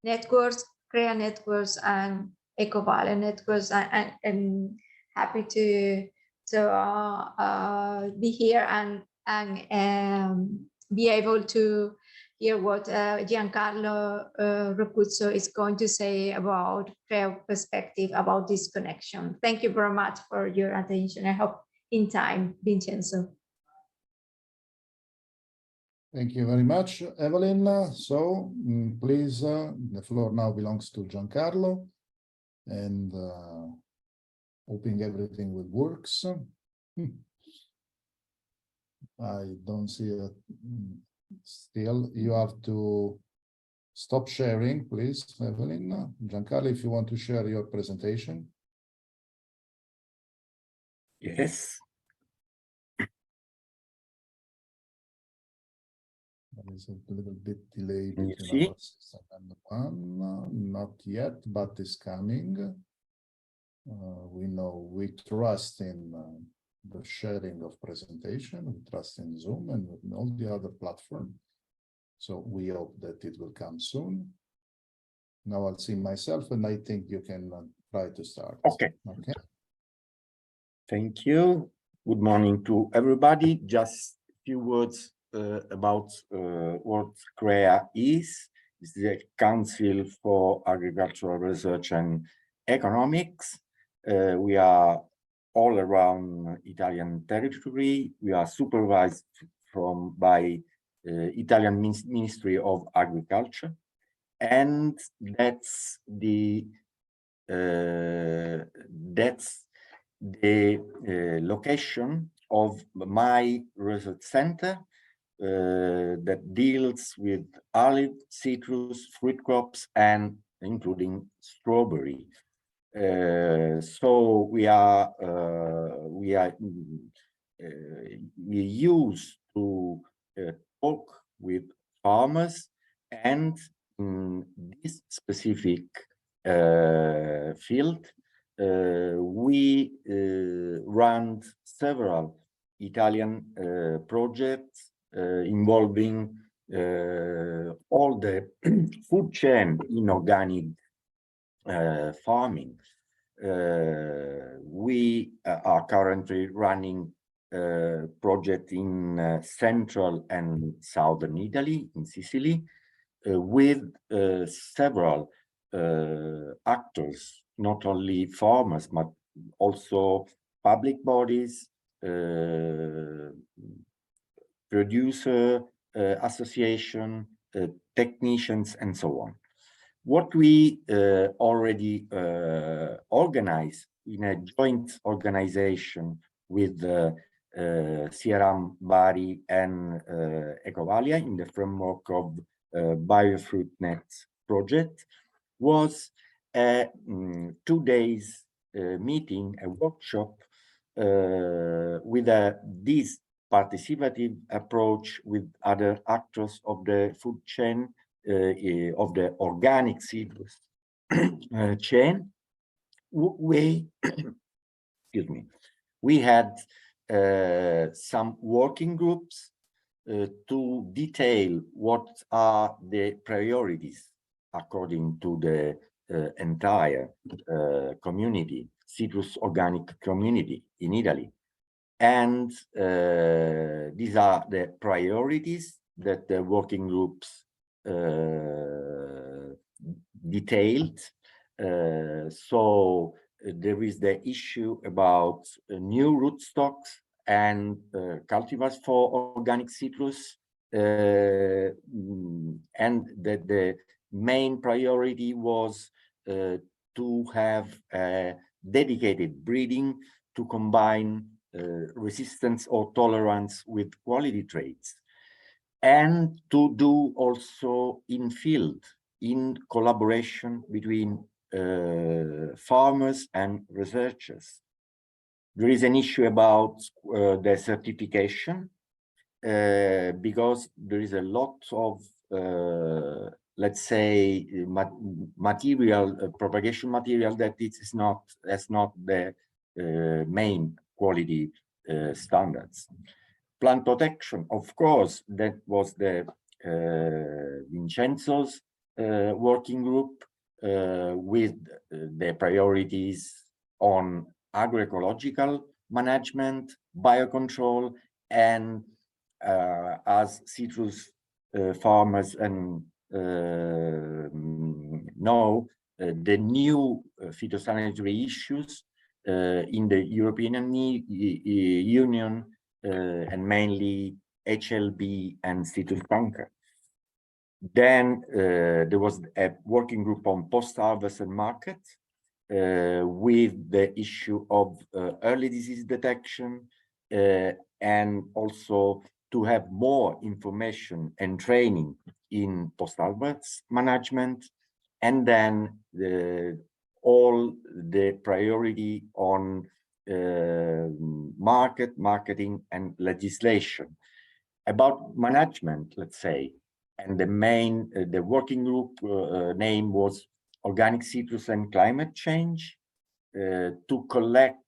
networks, CREA networks and Ecovalia networks. And happy to be here and be able to hear what Giancarlo Rocuzzo is going to say about CREA perspective about this connection. Thank you very much for your attention. I hope in time, Vincenzo.
Thank you very much, Évelyne. So please, the floor now belongs to Giancarlo, and hoping everything will works. I don't see it still. You have to stop sharing, please, Évelyne. Giancarlo, if you want to share your presentation.
Yes.
There is a little bit delay
Can you
between
see?
our system and the one. Not yet, but it's coming. We know, we trust in the sharing of presentation, we trust in Zoom and all the other platforms. So we hope that it will come soon. Now I'll see myself, and I think you can try to start.
Okay.
Okay.
Thank you. Good morning to everybody. Just a few words about what CREA is. It's the Council for Agricultural Research and Economics. We are all around Italian territory. We are supervised by Italian Ministry of Agriculture, and that's the location of my research center that deals with olive, citrus, fruit crops, and including strawberry. So we used to talk with farmers, and in this specific field, we run several Italian projects involving all the food chain in organic farming. We are currently running a project in central and southern Italy, in Sicily, with several actors, not only farmers, but also public bodies, producer association, technicians, and so on. What we already organized in a joint organization with CIHEAM, Bari, and Ecovalia in the framework of BIOFRUITNET project was a 2 days meeting, a workshop with this participative approach with other actors of the food chain, of the organic citrus chain. Excuse me, we had some working groups to detail what are the priorities according to the entire community, citrus organic community in Italy. And these are the priorities that the working groups detailed. So there is the issue about new rootstocks and cultivars for organic citrus, and that the main priority was to have a dedicated breeding to combine resistance or tolerance with quality traits, and to do also in field, in collaboration between farmers and researchers. There is an issue about the certification, because there is a lot of, let's say, material, propagation material that it's not, that's not the main quality standards. Plant protection, of course, that was the Vincenzo's working group with the priorities on agroecological management, biocontrol, and as citrus farmers and know, the new phytosanitary issues in the European Union, and mainly HLB and citrus canker. Then there was a working group on post-harvest and market with the issue of early disease detection, and also to have more information and training in post-harvest management, and then all the priority on marketing and legislation. About management, let's say, and the main, the working group name was Organic Citrus and Climate Change, to collect,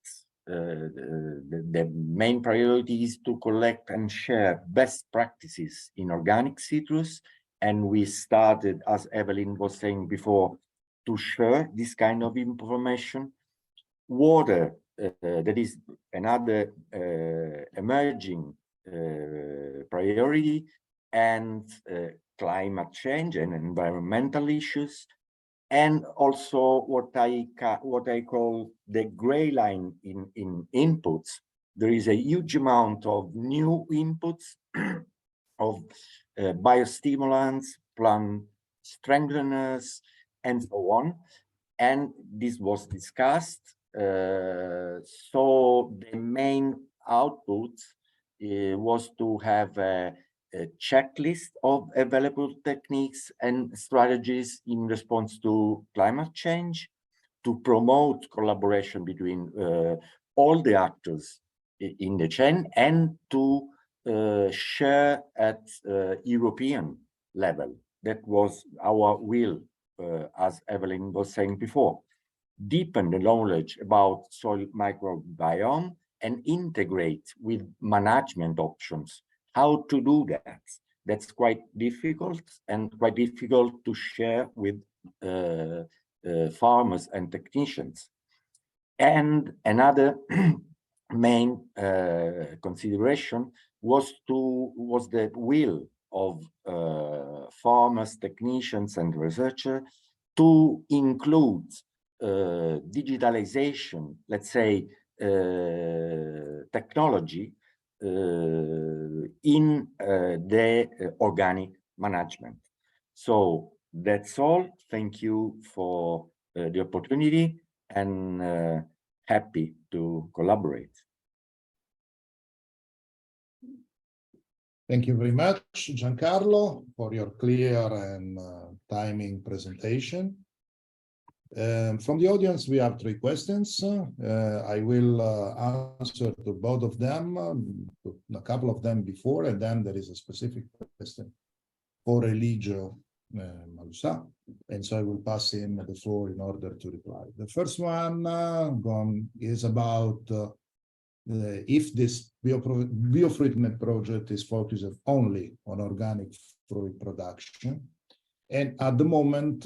the main priority is to collect and share best practices in organic citrus. And we started, as Évelyne was saying before, to share this kind of information. Water, that is another emerging priority, and climate change and environmental issues, and also what I call the gray line in inputs. There is a huge amount of new inputs of biostimulants, plant strengtheners, and so on. And this was discussed. So the main output was to have a checklist of available techniques and strategies in response to climate change, to promote collaboration between all the actors in the chain, and to share at European level. That was our will, as Évelyne was saying before. Deepen the knowledge about soil microbiome and integrate with management options. How to do that? That's quite difficult, and quite difficult to share with farmers and technicians. And another main consideration was the will of farmers, technicians, and researchers to include digitalization, let's say, technology in the organic management. So that's all. Thank you for the opportunity, and happy to collaborate.
Thank you very much, Giancarlo, for your clear and timing presentation. From the audience, we have 3 questions. I will answer to both of them, a couple of them before, and then there is a specific question for Eligio Malusa, and so I will pass him the floor in order to reply. The first one is about if this BIOFRUITNET project is focused only on organic fruit production. And at the moment,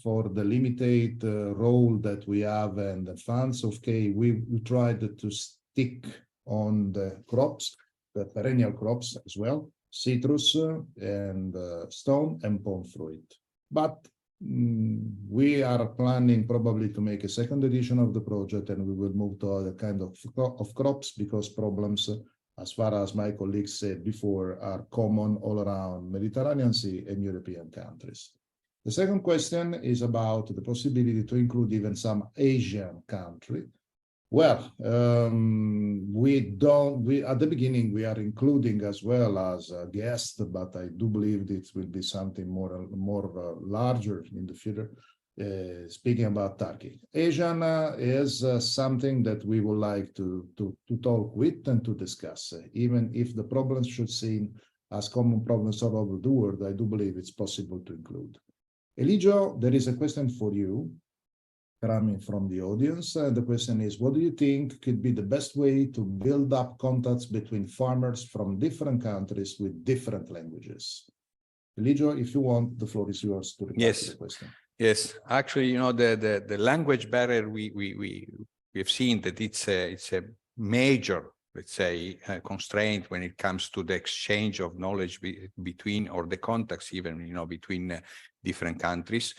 for the limited role that we have and the funds of K, we tried to stick on the crops, the perennial crops as well, citrus and stone and pome fruit. But we are planning probably to make a second edition of the project, and we will move to other kind of crops, because problems, as far as my colleagues said before, are common all around Mediterranean Sea and European countries. The second question is about the possibility to include even some Asian country. Well, at the beginning, we are including as well as a guest, but I do believe it will be something more larger in the future. Speaking about Turkey, Asian is something that we would like to talk with and to discuss. Even if the problems should seem as common problems all over the world, I do believe it's possible to include. Eligio, there is a question for you coming from the audience. The question is, what do you think could be the best way to build up contacts between farmers from different countries with different languages? Eligio, if you want, the floor is yours to reply to the question.
Yes, actually, you know, the language barrier, we've seen that it's a major, let's say, constraint when it comes to the exchange of knowledge between, or the contacts even, you know, between different countries.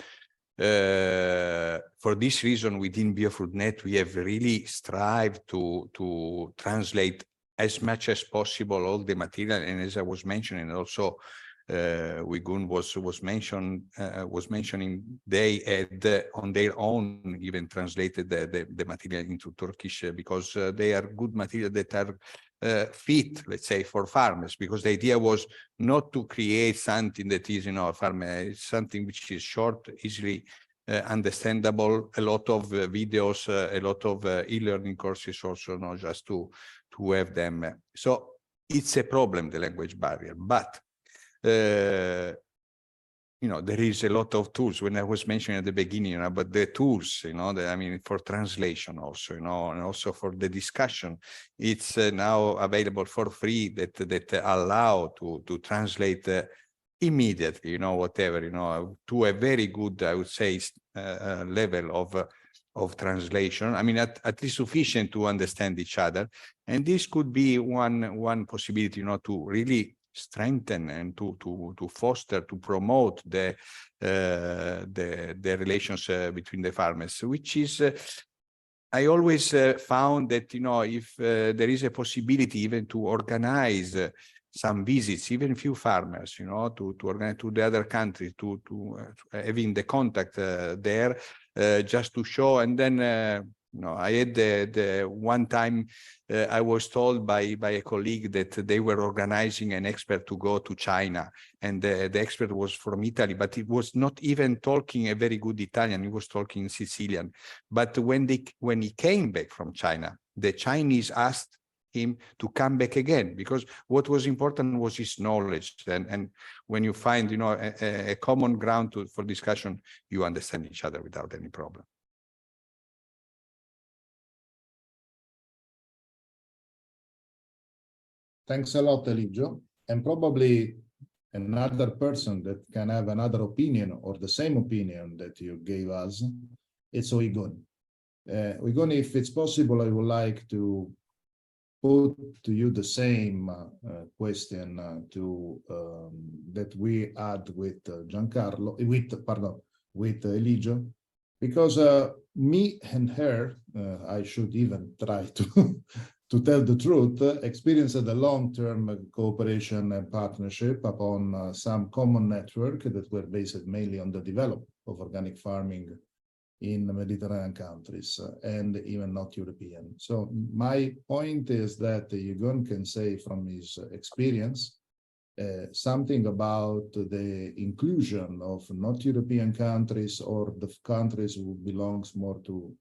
For this reason, within BIOFRUITNET, we have really strived to translate as much as possible all the material. And as I was mentioning, also Uygun was mentioning, they had on their own even translated the material into Turkish, because they are good material that are fit, let's say, for farmers, because the idea was not to create something that is, you know, something which is short, easily understandable, a lot of videos, a lot of e-learning courses also, not just to have them. So it's a problem, the language barrier, but you know, there is a lot of tools. When I was mentioning at the beginning, you know, but the tools, you know, I mean, for translation also, you know, and also for the discussion, it's now available for free that allow to translate immediately, you know, whatever, you know, to a very good, I would say, level of translation. I mean, at least sufficient to understand each other. And this could be one possibility, you know, to really strengthen and to foster, to promote the relations between the farmers, which is I always found that, you know, if there is a possibility even to organize some visits, even few farmers, you know, to organize to the other countries, to having the contact there, just to show. And then you know, I had the one time I was told by a colleague that they were organizing an expert to go to China, and the expert was from Italy, but he was not even talking a very good Italian. He was talking Sicilian. But when he came back from China, the Chinese asked him to come back again, because what was important was his knowledge. And when you find, you know, a common ground for discussion, you understand each other without any problem.
Thanks a lot, Eligio. And probably another person that can have another opinion or the same opinion that you gave us, it's Uygun. Uygun, if it's possible, I would like to put to you the same question that we had with Giancarlo, with Eligio, because me and her, I should even try to to tell the truth, experienced a long-term cooperation and partnership upon some common network that were based mainly on the development of organic farming in Mediterranean countries and even not European. So my point is that Uygun can say from his experience something about the inclusion of not European countries or the countries who belongs more to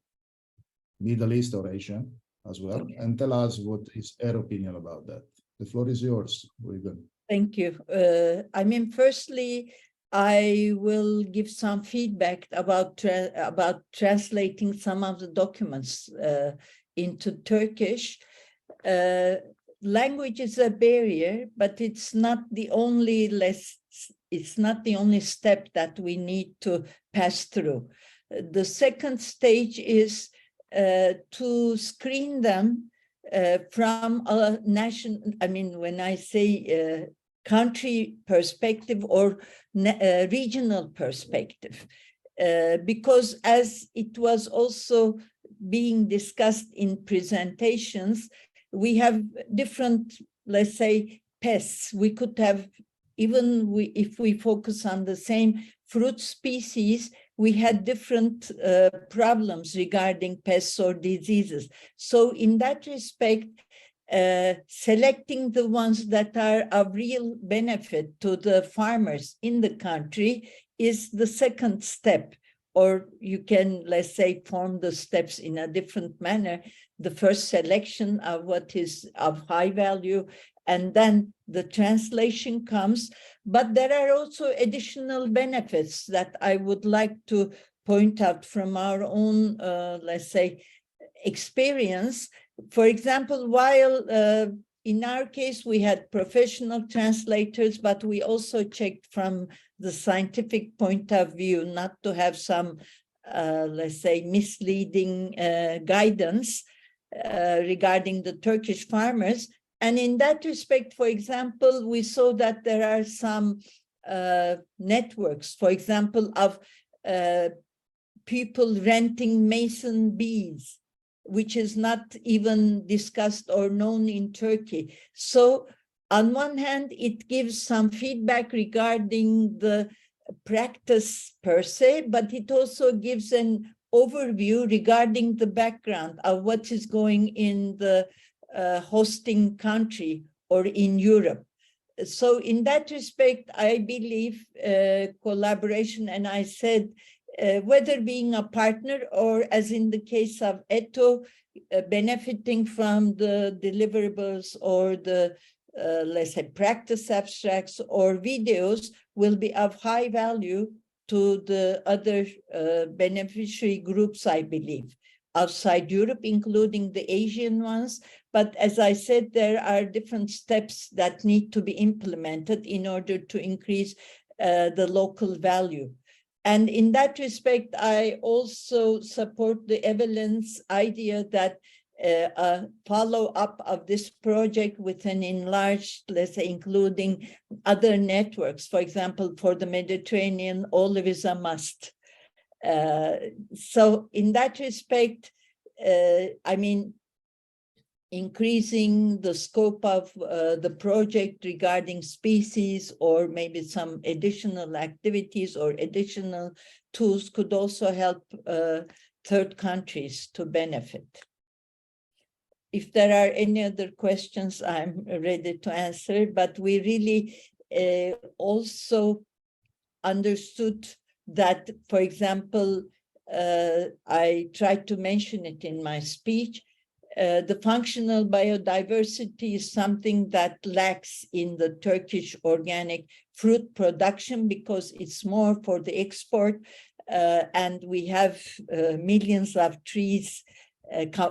Middle East or Asia as well, and tell us what is her opinion about that. The floor is yours, Uygun.
Thank you. I mean, firstly, I will give some feedback about translating some of the documents into Turkish. Language is a barrier, but it's not the only step that we need to pass through. The second stage is to screen them from a national, I mean, when I say country perspective or regional perspective, because as it was also being discussed in presentations, we have different, let's say, pests. We could have, if we focus on the same fruit species, we had different problems regarding pests or diseases. So in that respect, selecting the ones that are of real benefit to the farmers in the country is the second step, or you can, let's say, form the steps in a different manner. The first selection of what is of high value, and then the translation comes. But there are also additional benefits that I would like to point out from our own, let's say, experience. For example, while in our case, we had professional translators, but we also checked from the scientific point of view, not to have some, let's say, misleading guidance regarding the Turkish farmers. And in that respect, for example, we saw that there are some networks, for example, of people renting mason bees, which is not even discussed or known in Turkey. So on one hand, it gives some feedback regarding the practice per se, but it also gives an overview regarding the background of what is going in the hosting country or in Europe. So in that respect, I believe collaboration, and I said, whether being a partner or, as in the case of ETO, benefiting from the deliverables or the, let's say, practice abstracts or videos will be of high value to the other beneficiary groups, I believe, outside Europe, including the Asian ones. But as I said, there are different steps that need to be implemented in order to increase the local value. And in that respect, I also support the Évelyne's idea that a follow-up of this project with an enlarged, let's say, including other networks, for example, for the Mediterranean, olive is a must. So in that respect, I mean, increasing the scope of the project regarding species or maybe some additional activities or additional tools could also help third countries to benefit. If there are any other questions, I'm ready to answer, but we really also understood that, for example, I tried to mention it in my speech, the functional biodiversity is something that lacks in the Turkish organic fruit production because it's more for the export, and we have millions of trees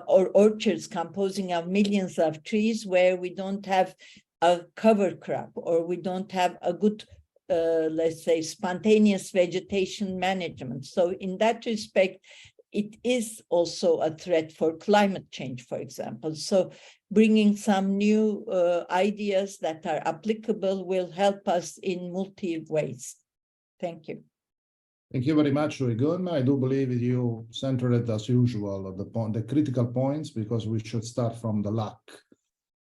or orchards composing of millions of trees where we don't have a cover crop, or we don't have a good, let's say, spontaneous vegetation management. So in that respect, it is also a threat for climate change, for example. So bringing some new ideas that are applicable will help us in multi ways. Thank you.
Thank you very much, Uygun. I do believe you centered it as usual on the critical points, because we should start from the lack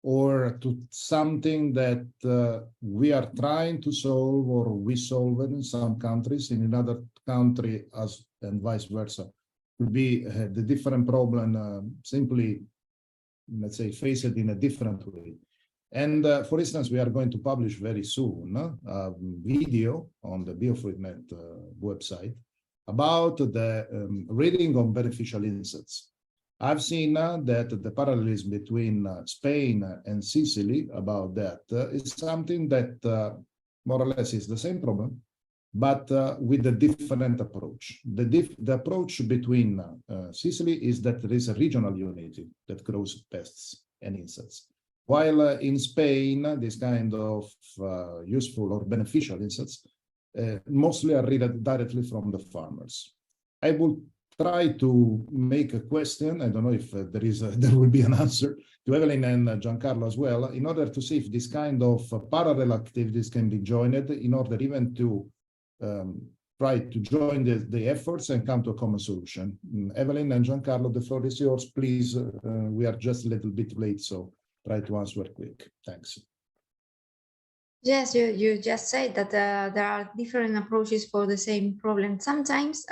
or to something that we are trying to solve, or we solve it in some countries, in another country, as and vice versa. Could be the different problem, simply, let's say, face it in a different way. And for instance, we are going to publish very soon a video on the BIOFRUITNET website about the reading of beneficial insects. I've seen that the parallelism between Spain and Sicily about that is something that more or less is the same problem, but with a different approach. The approach between Sicily is that there is a regional unity that grows pests and insects. While in Spain, this kind of useful or beneficial insects mostly are read directly from the farmers. I will try to make a question. I don't know if there will be an answer to Évelyne and Giancarlo as well, in order to see if this kind of parallel activities can be joined, in order even to try to join the efforts and come to a common solution. Évelyne and Giancarlo, the floor is yours, please. We are just a little bit late, so try to answer quick. Thanks.
Yes, you just said that there are different approaches for the same problem. Sometimes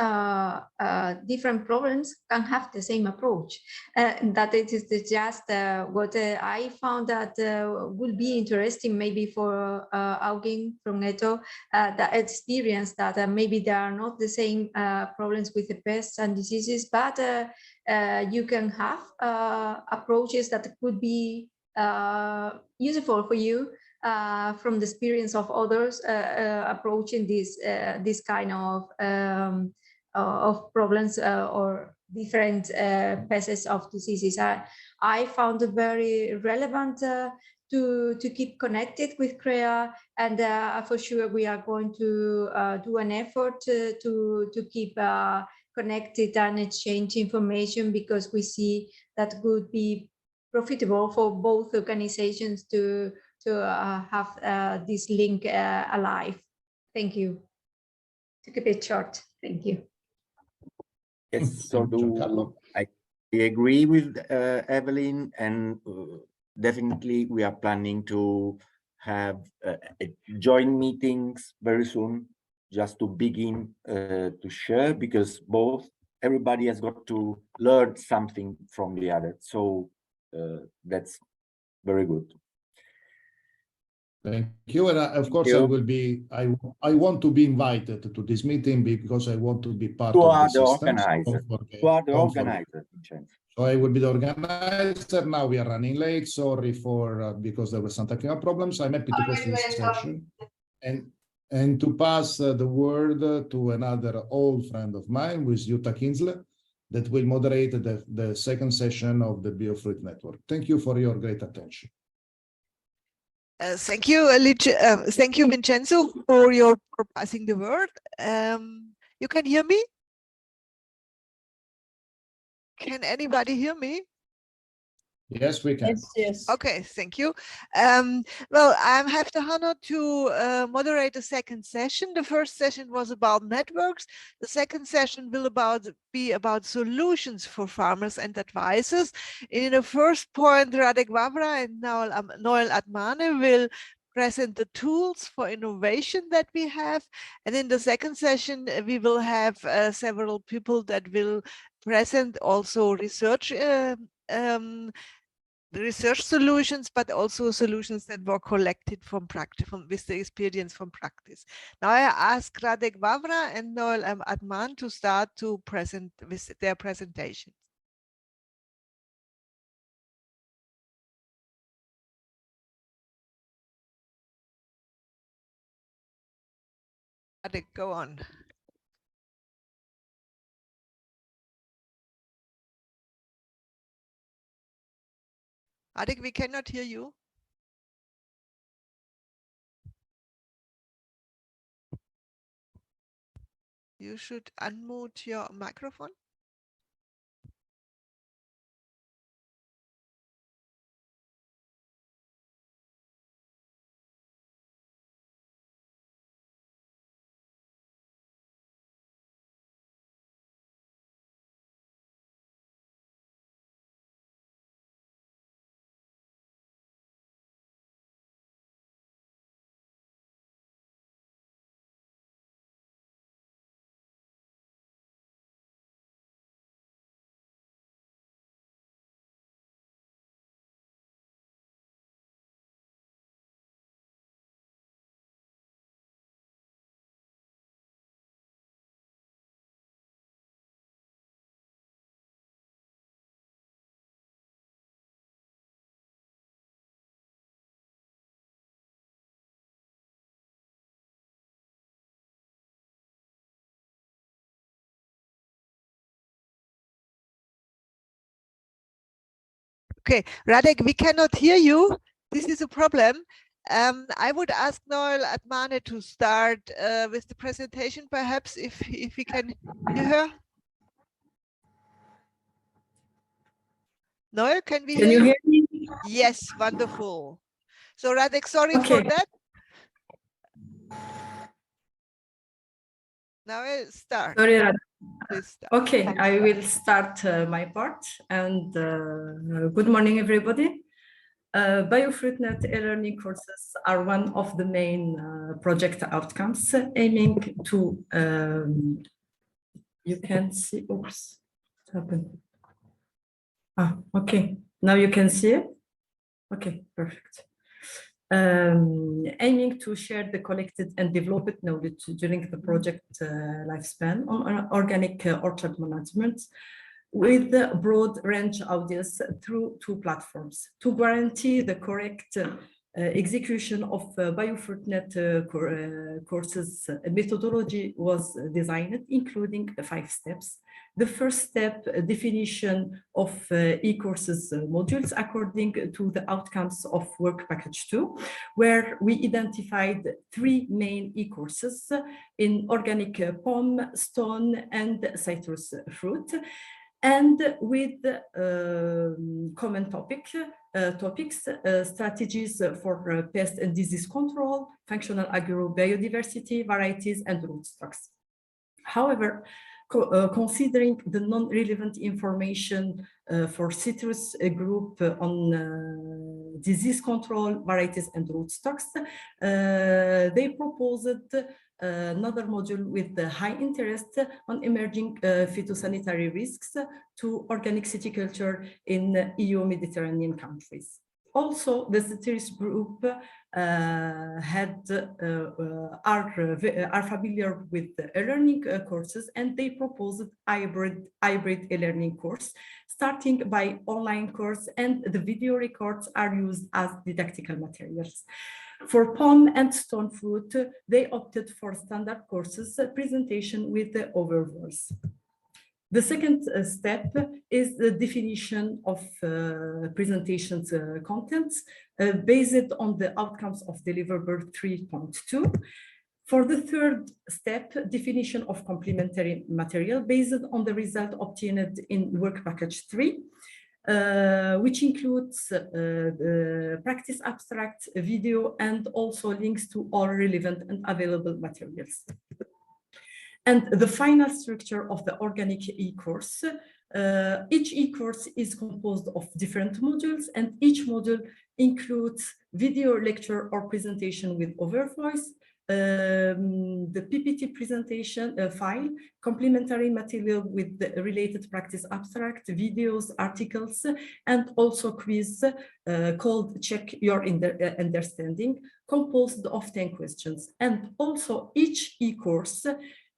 different problems can have the same approach. That it is just what I found that would be interesting maybe for Uygun from Neto, the experience that maybe there are not the same problems with the pests and diseases, but you can have approaches that could be useful for you from the experience of others approaching this kind of problems or different pests of diseases. I found it very relevant to keep connected with CREA, and for sure we are going to do an effort to keep connected and exchange information, because we see that could be profitable for both organizations to have this link alive. Thank you. To keep it short, thank you.
Yes, so I agree with Évelyne, and definitely we are planning to have joint meetings very soon, just to begin to share, because everybody has got to learn something from the other. So that's very good.
Thank you, and of course I will be. I want to be invited to this meeting, because I want to be part of the system.
You are the organizer.
So I will be the organizer. Now we are running late. Sorry for because there were some technical problems. I'm happy to close this session and to pass the word to another old friend of mine, who is Jutta Kinsler, that will moderate the second session of the BioFruit Network. Thank you for your great attention.
Thank you, Eligio. Thank you, Vincenzo, for passing the word. You can hear me? Can anybody hear me?
Yes, we can.
Yes.
Okay, thank you. Well, I have the honor to moderate the second session. The first session was about networks. The second session will be about solutions for farmers and advisors. In the first point, Radek Vavra and Naouel Admane will present the tools for innovation that we have. And in the second session, we will have several people that will present also research solutions, but also solutions that were collected from practice, with the experience from practice. Now I ask Radek Vavra and Naouel Admane to start to present with their presentation. Radek, go on. Radek, we cannot hear you. You should unmute your microphone. Okay, Radek, we cannot hear you. This is a problem. I would ask Naouel Admane to start with the presentation, perhaps, if we can hear her. Naouel, can we hear you?
Hear me?
Yes, wonderful. So Radek, sorry for that. Naouel, start.
Sorry,
Please start.
Okay, I will start my part, and good morning, everybody. BIOFRUITNET e-learning courses are one of the main project outcomes aiming to, you can see, oops, what happened? Ah, okay, now you can see it? Okay, perfect. Aiming to share the collected and developed knowledge during the project lifespan on organic orchard management with a broad range audience through 2 platforms to guarantee the correct execution of BIOFRUITNET courses. Methodology was designed, including 5 steps. The first step, definition of e-courses modules according to the outcomes of work package 2, where we identified 3 main e-courses in organic pome, stone, and citrus fruit, and with common topics, strategies for pest and disease control, functional agro biodiversity, varieties, and rootstocks. However, considering the non-relevant information for citrus group on disease control, varieties, and rootstocks, they proposed another module with high interest on emerging phytosanitary risks to organic citiculture in EU Mediterranean countries. Also, the citrus group are familiar with the e-learning courses, and they proposed hybrid e-learning course, starting by online course, and the video records are used as didactical materials. For pome and stone fruit, they opted for standard courses presentation with the overviews. The second step is the definition of presentations contents based on the outcomes of deliverable 3.2. For the third step, definition of complementary material based on the result obtained in work package 3, which includes the practice abstract, video, and also links to all relevant and available materials. And the final structure of the organic e-course, each e-course is composed of different modules, and each module includes video lecture or presentation with overvoice, the PPT presentation file, complementary material with the related practice abstract, videos, articles, and also quiz called Check Your Understanding, composed of 10 questions. And also each e-course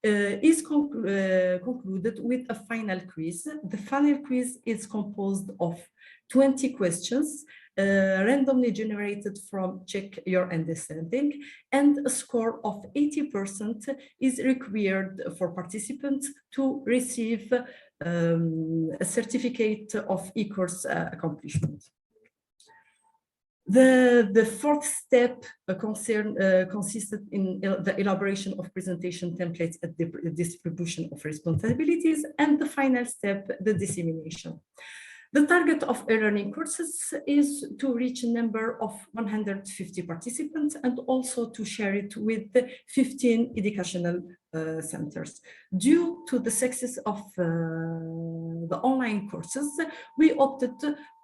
is concluded with a final quiz. The final quiz is composed of 20 questions randomly generated from Check Your Understanding, and a score of 80% is required for participants to receive a certificate of e-course accomplishment. The fourth step consisted in the elaboration of presentation templates at the distribution of responsibilities, and the final step, the dissemination. The target of e-learning courses is to reach a number of 150 participants and also to share it with 15 educational centers. Due to the success of the online courses, we opted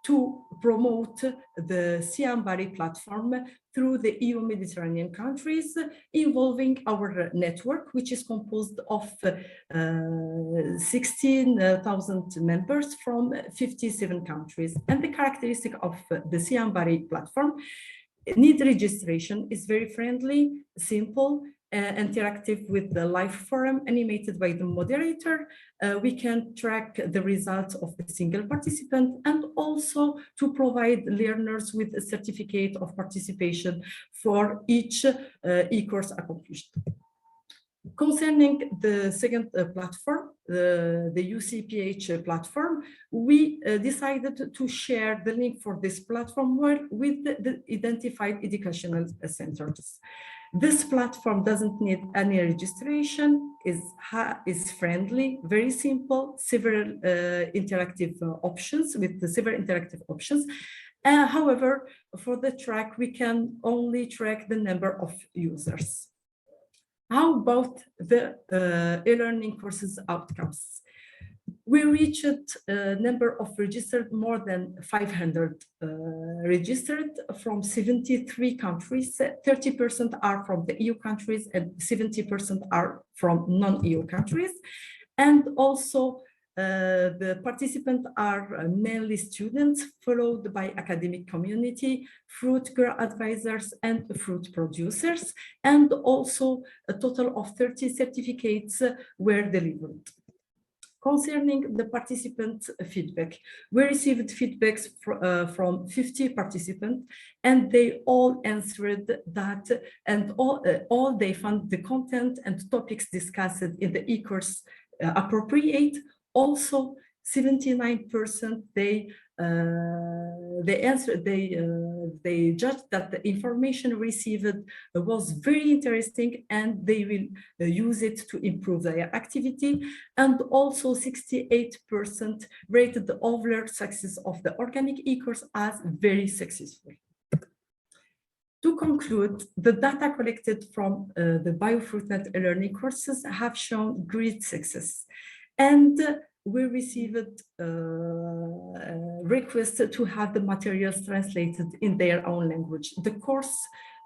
to promote the CIHEAM platform through the EU Mediterranean countries, involving our network, which is composed of 16,000 members from 57 countries. And the characteristic of the CIHEAM platform, need registration, is very friendly, simple, interactive with the live forum animated by the moderator. We can track the results of the single participant and also to provide learners with a certificate of participation for each e-course accomplished. Concerning the second platform, the UCPH platform, we decided to share the link for this platform with the identified educational centers. This platform doesn't need any registration, is friendly, very simple, several interactive options with the several interactive options. However, for the track, we can only track the number of users. How about the e-learning courses outcomes? We reached a number of registered, more than 500 registered from 73 countries. 30% are from the EU countries and 70% are from non-EU countries. And also the participants are mainly students, followed by academic community, fruit grower advisors, and fruit producers. And also a total of 30 certificates were delivered. Concerning the participant feedback, we received feedbacks from 50 participants, and they all answered that, and all they found the content and topics discussed in the e-course appropriate. Also, 79% they judged that the information received was very interesting and they will use it to improve their activity. And also 68% rated the overall success of the organic e-course as very successful. To conclude, the data collected from the BIOFRUITNET e-learning courses have shown great success. And we received requests to have the materials translated in their own language. The course,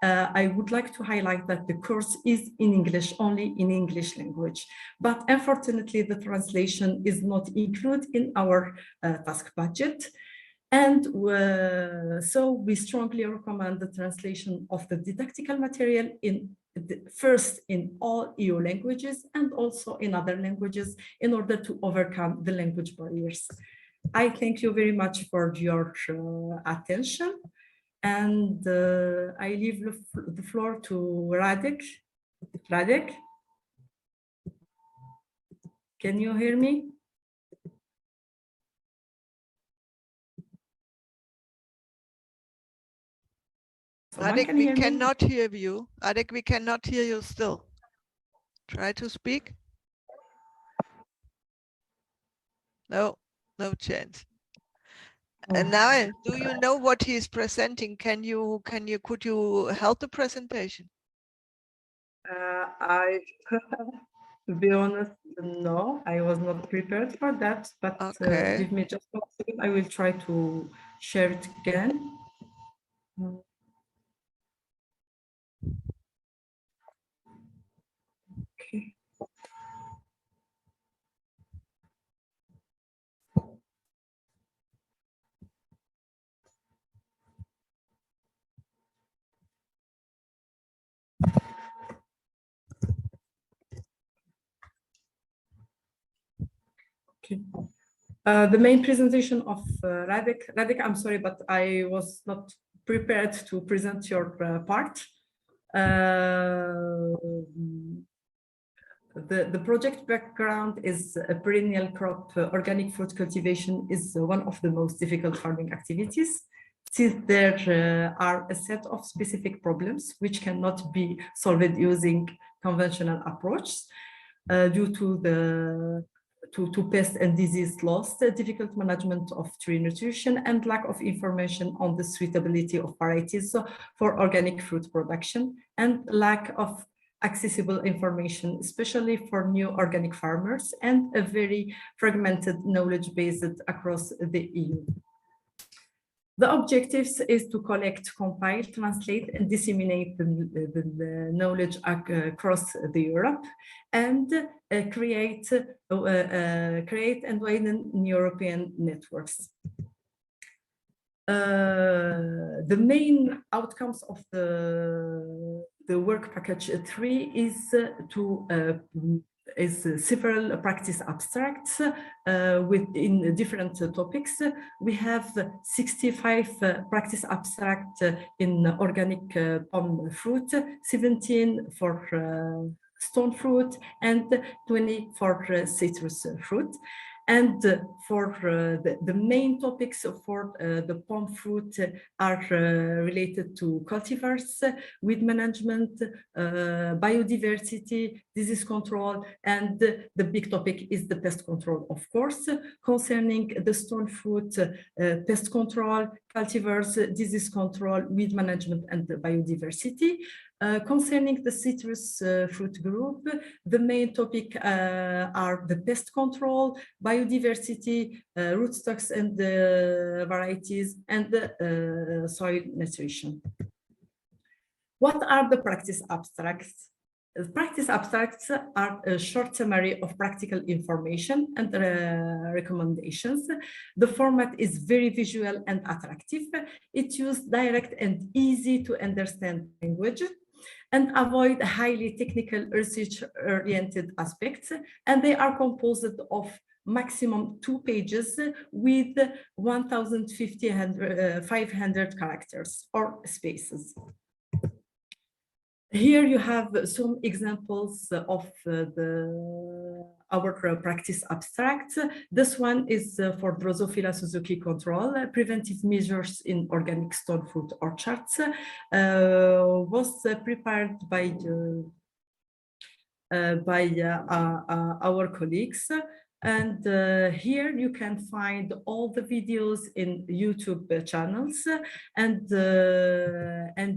I would like to highlight that the course is in English, only in English language. But unfortunately, the translation is not included in our task budget. And so we strongly recommend the translation of the didactical material first in all EU languages and also in other languages in order to overcome the language barriers. I thank you very much for your attention, and I leave the floor to Radek. Radek, can you hear me?
Radek, we cannot hear you. Radek, we cannot hear you still. Try to speak. No, no chance. And now, do you know what he is presenting? Could you help the presentation?
To be honest, no, I was not prepared for that, but
okay.
Give me just 1 second. I will try to share it again. Okay. Okay. The main presentation of Radek. Radek, I'm sorry, but I was not prepared to present your part. The project background is a perennial crop. Organic fruit cultivation is one of the most difficult farming activities. since there are a set of specific problems which cannot be solved using conventional approaches due to the pest and disease loss, the difficult management of tree nutrition, and lack of information on the suitability of varieties for organic fruit production, and lack of accessible information, especially for new organic farmers, and a very fragmented knowledge base across the EU. The objectives is to collect, compile, translate, and disseminate the knowledge across the Europe, and create and widen European networks. The main outcomes of the work package 3 is several practice abstracts within different topics. We have 65 practice abstracts in organic pome fruit, 17 for stone fruit, and 20 for citrus fruit. And for the main topics for the pome fruit are related to cultivars, weed management, biodiversity, disease control, and the big topic is the pest control, of course. Concerning the stone fruit, pest control, cultivars, disease control, weed management, and biodiversity. Concerning the citrus fruit group, the main topic are the pest control, biodiversity, rootstocks and varieties, and soil nutrition. What are the practice abstracts? Practice abstracts are a short summary of practical information and recommendations. The format is very visual and attractive. It uses direct and easy to understand language, and avoid highly technical research-oriented aspects, and they are composed of maximum 2 pages with 1,500 characters or spaces. Here you have some examples of our practice abstracts. This one is for Drosophila Suzuki control, preventive measures in organic stone fruit orchards, was prepared by our colleagues. And here you can find all the videos in YouTube channels, and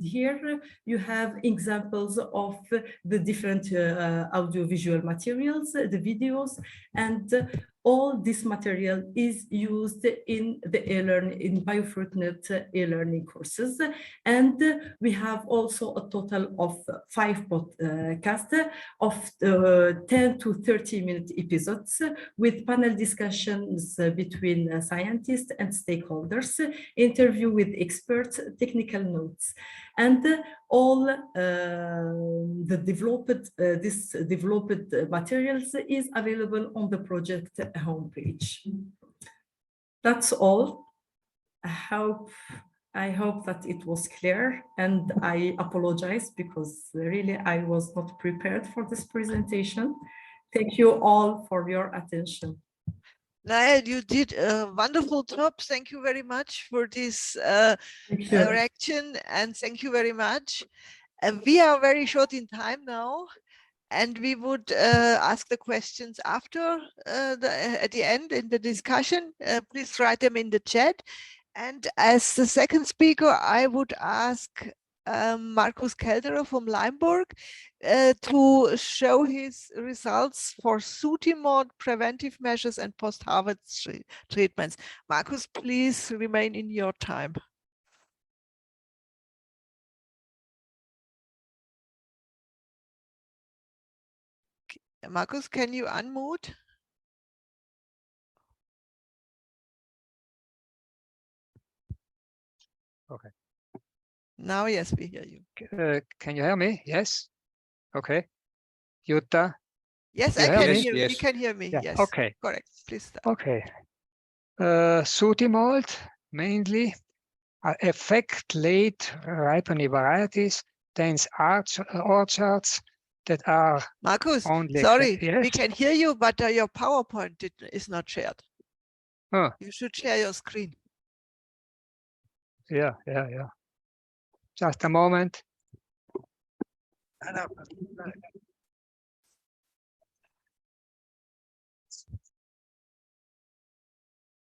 here you have examples of the different audiovisual materials, the videos, and all this material is used in the e-learning, in BIOFRUITNET e-learning courses. And we have also a total of 5 podcasts of 10 to 30-minute episodes with panel discussions between scientists and stakeholders, interview with experts, technical notes, and all the developed materials is available on the project homepage. That's all. I hope that it was clear, and I apologize because really I was not prepared for this presentation. Thank you all for your attention.
Naouel, you did a wonderful job. Thank you very much for this reaction, and thank you very much. We are very short in time now, and we would ask the questions after at the end in the discussion. Please write them in the chat. And as the second speaker, I would ask Markus Kelderer from Laimburg to show his results for Sooty mode, preventive measures, and post-harvest treatments. Markus, please remain in your time. Markus, can you unmute?
Okay.
Now, yes, we hear you.
Can you hear me? Yes. Okay. Jutta?
Yes, I can hear you.
Yes.
You can hear me.
Yeah.
Yes.
Okay.
Correct. Please start.
Okay. Sooty mold mainly affect late ripening varieties, dense orchards that are
Markus,
only.
sorry,
Yes.
we can hear you, but your PowerPoint is not shared.
Oh.
You should share your screen.
Yeah. Just a moment.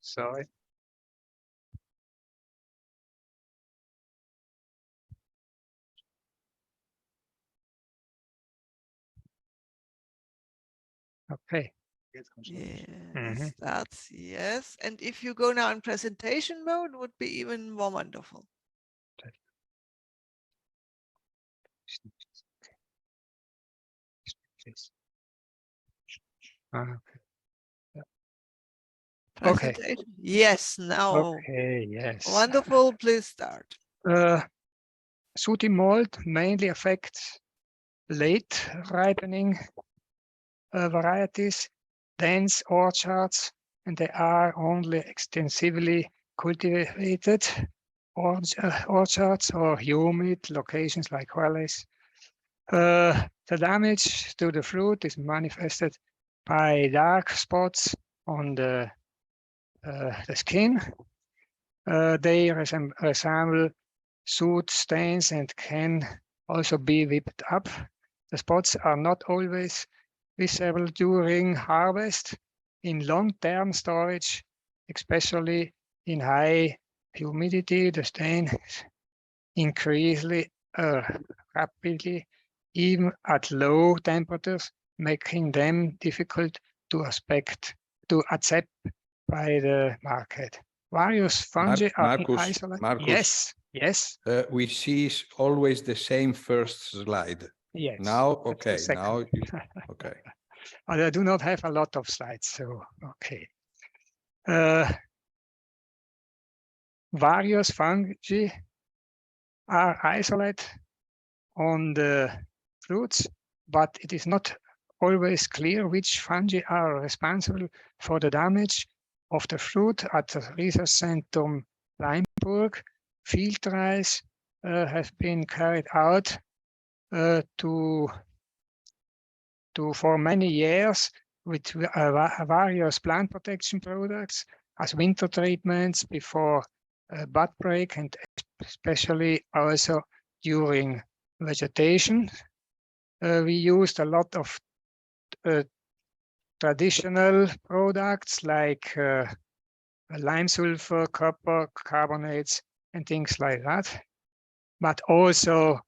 Sorry. Okay.
Yes, that's yes. And if you go now in presentation mode, would be even more wonderful.
Okay.
Yes, now.
Okay, yes.
Wonderful, please start.
Sooty mold mainly affects late ripening varieties, dense orchards, and they are only extensively cultivated orchards or humid locations like valleys. The damage to the fruit is manifested by dark spots on the skin. They resemble soot stains and can also be whipped up. The spots are not always visible during harvest. In long-term storage, especially in high humidity, the stains increase rapidly, even at low temperatures, making them difficult to accept by the market. Various fungi are isolated.
Markus,
yes.
We see always the same first slide.
Yes.
Now, okay. Now, okay.
I do not have a lot of slides, so okay. Various fungi are isolated on the fruits, but it is not always clear which fungi are responsible for the damage of the fruit. At the research center Laimburg, field trials have been carried out for many years with various plant protection products as winter treatments before bud break and especially also during vegetation. We used a lot of traditional products like lime sulfur, copper, carbonates, and things like that. But also,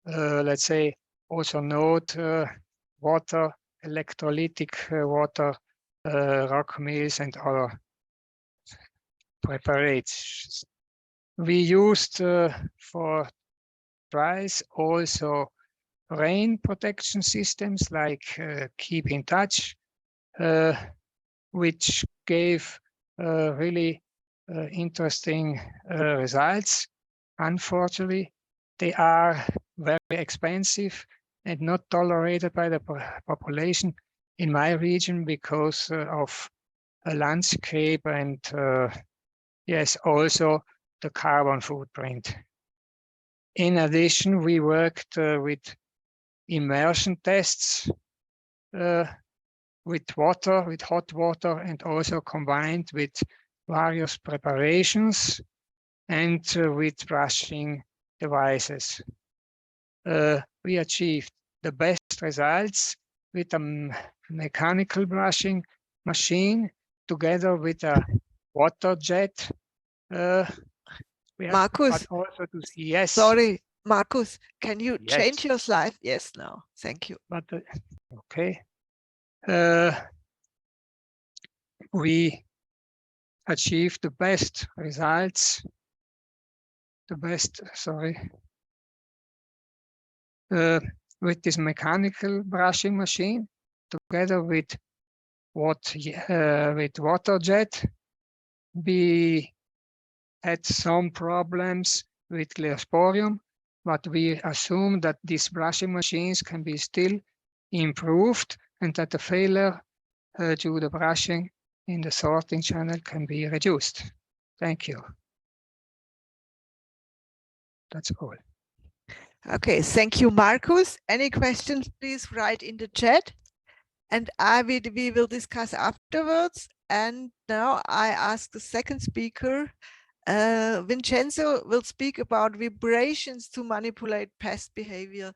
let's say, also note water, electrolytic water, rock meals, and other preparations. We used for trials also rain protection systems like Keep in Touch, which gave really interesting results. Unfortunately, they are very expensive and not tolerated by the population in my region because of a landscape and yes, also the carbon footprint. In addition, we worked with immersion tests with water, with hot water, and also combined with various preparations and with brushing devices. We achieved the best results with a mechanical brushing machine together with a water jet.
Markus,
yes.
Sorry, Markus, can you change your slide? Yes, now. Thank you.
But okay. We achieved the best results. With this mechanical brushing machine, together with water jet. We had some problems with Gliosporium, but we assume that these brushing machines can be still improved and that the failure due to the brushing in the sorting channel can be reduced. Thank you. That's all.
Okay, thank you, Markus. Any questions, please write in the chat. And we will discuss afterwards. And now I ask the second speaker, Vincenzo will speak about vibrations to manipulate pest behavior.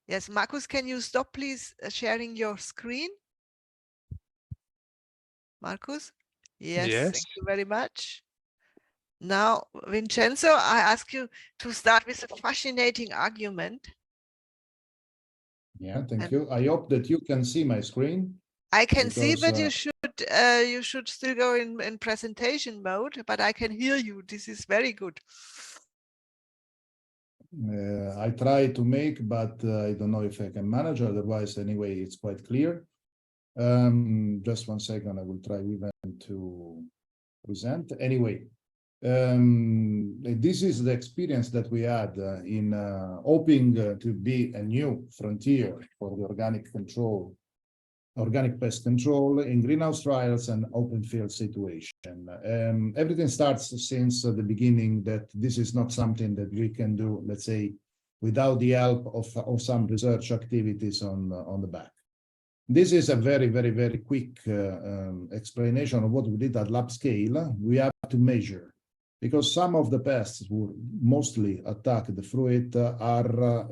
Yes, Markus, can you stop please sharing your screen? Markus? Yes, thank you very much. Now, Vincenzo, I ask you to start with a fascinating argument.
Yeah, thank you. I hope that you can see my screen.
I can see, but you should still go in presentation mode, but I can hear you. This is very good.
I try to make, but I don't know if I can manage. Otherwise, anyway, it's quite clear. Just 1 second, I will try even to present. Anyway, this is the experience that we had in hoping to be a new frontier for the organic pest control in greenhouse trials and open field situation. Everything starts since the beginning that this is not something that we can do, let's say, without the help of some research activities on the back. This is a very, very, very quick explanation of what we did at lab scale. We have to measure, because some of the pests who mostly attack the fruit are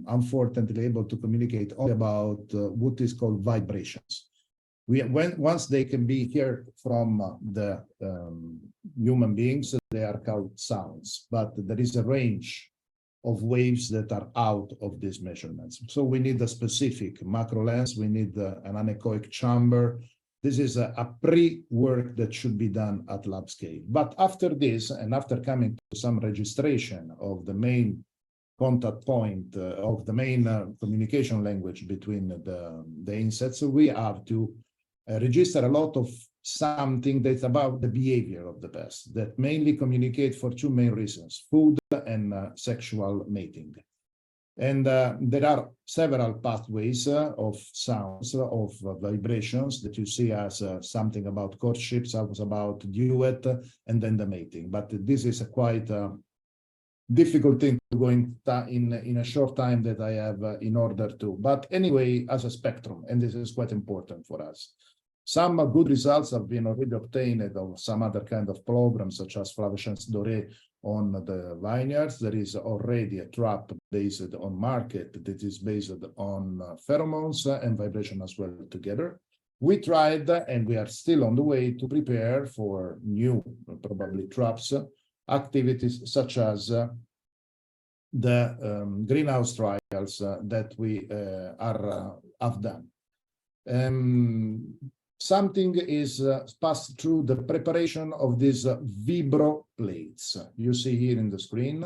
unfortunately able to communicate only about what is called vibrations. Once they can be heard from the human beings, they are called sounds, but there is a range of waves that are out of these measurements. So we need a specific macro lens, we need an anechoic chamber. This is a pre-work that should be done at lab scale. But after this, and after coming to some registration of the main contact point of the main communication language between the insects, we have to register a lot of something that's about the behavior of the pest that mainly communicate for 2 main reasons: food and sexual mating. And there are several pathways of sounds, of vibrations that you see as something about courtship, sounds about duet, and then the mating. But this is a quite difficult thing to go in a short time that I have in order to. But anyway, as a spectrum, and this is quite important for us. Some good results have been already obtained of some other kind of programs, such as Flavescence doré on the vineyards. There is already a trap based on market that is based on pheromones and vibration as well together. We tried, and we are still on the way to prepare for new, probably traps, activities such as the greenhouse trials that we have done. Something is passed through the preparation of these vibro plates. You see here in the screen,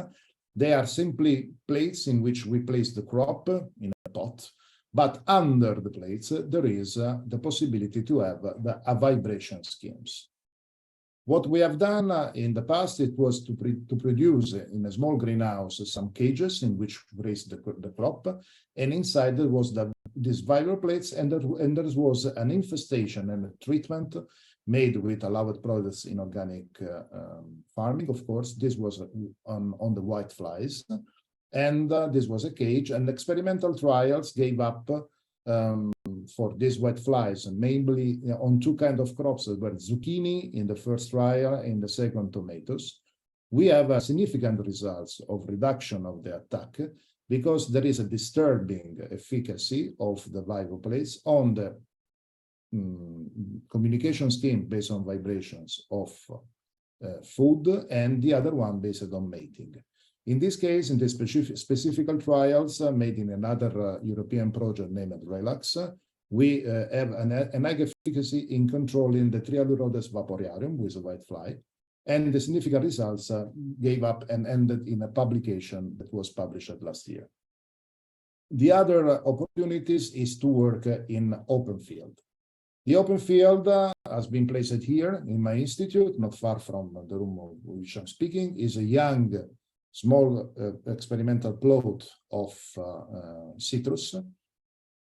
they are simply plates in which we place the crop in a pot, but under the plates, there is the possibility to have a vibration schemes. What we have done in the past, it was to produce in a small greenhouse some cages in which we raise the crop, and inside there was these vibro plates, and there was an infestation and a treatment made with allowed products in organic farming. Of course, this was on the white flies, and this was a cage, and experimental trials gave up for these white flies, and mainly on 2 kinds of crops that were zucchini in the first trial, in the second tomatoes. We have significant results of reduction of the attack, because there is a disturbing efficacy of the vibro plates on the communication scheme based on vibrations of food, and the other one based on mating. In this case, in the specific trials made in another European project named RELAX, we have an high efficacy in controlling the Trialurodes vaporearium with a white fly, and the significant results gave up and ended in a publication that was published last year. The other opportunities is to work in open field. The open field has been placed here in my institute, not far from the room of which I'm speaking, is a young, small experimental plot of citrus.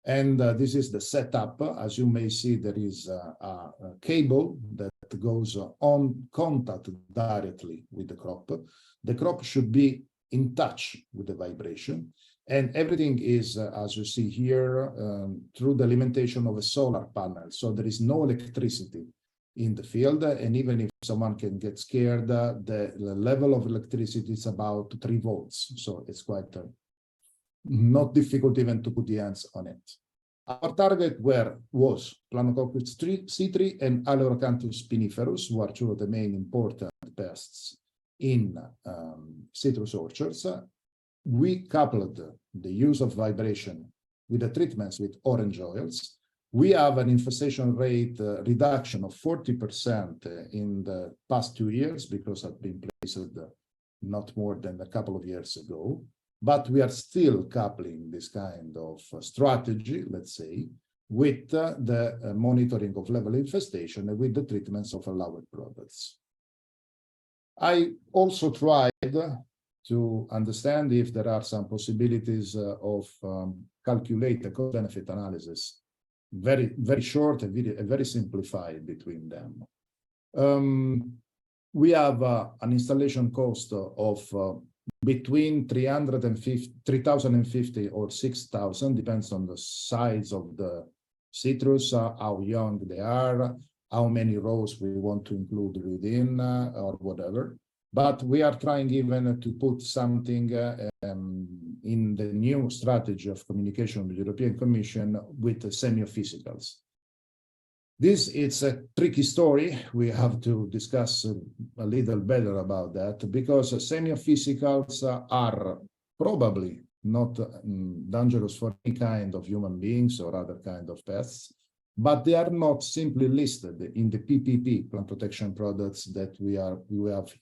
And this is the setup. As you may see, there is a cable that goes on contact directly with the crop. The crop should be in touch with the vibration. And everything is, as you see here, through the alimentation of a solar panel. So there is no electricity in the field. And even if someone can get scared, the level of electricity is about 3 volts. So it's quite not difficult even to put the hands on it. Our target was Planococcus citri and Aleurocantus spiniferus, who are 2 of the main important pests in citrus orchards. We coupled the use of vibration with the treatments with orange oils. We have an infestation rate reduction of 40% in the past 2 years, because I've been placed not more than a couple of years ago. But we are still coupling this kind of strategy, let's say, with the monitoring of level infestation and with the treatments of allowed products. I also tried to understand if there are some possibilities of calculate the cost-benefit analysis, very short and very simplified between them. We have an installation cost of between 3,050 or 6,000, depends on the size of the citrus, how young they are, how many rows we want to include within, or whatever. But we are trying even to put something in the new strategy of communication with the European Commission with the semiophysicals. This is a tricky story. We have to discuss a little better about that, because semiophysicals are probably not dangerous for any kind of human beings or other kind of pests, but they are not simply listed in the PPP, plant protection products, that we have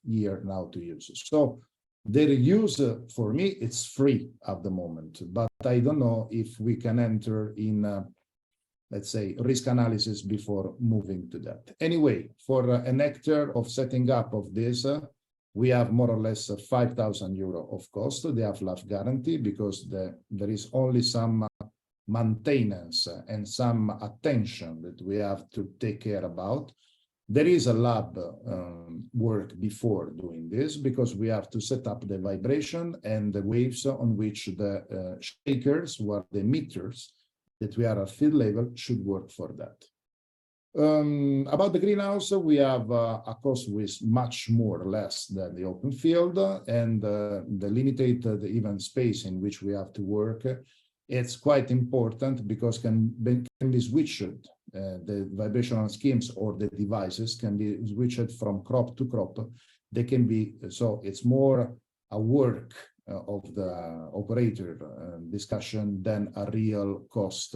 here now to use. So their use, for me, it's free at the moment, but I don't know if we can enter in let's say, risk analysis before moving to that. Anyway, for an hectare of setting up of this, we have more or less 5,000 euro of cost. They have life guarantee, because there is only some maintenance and some attention that we have to take care about. There is a lab work before doing this, because we have to set up the vibration and the waves on which the shakers, who are the emitters, that we are at field level, should work for that. About the greenhouse, we have a cost with much more or less than the open field, and the limited even space in which we have to work. It's quite important, because can be switched. The vibrational schemes or the devices can be switched from crop to crop. They can be, so it's more a work of the operator discussion than a real cost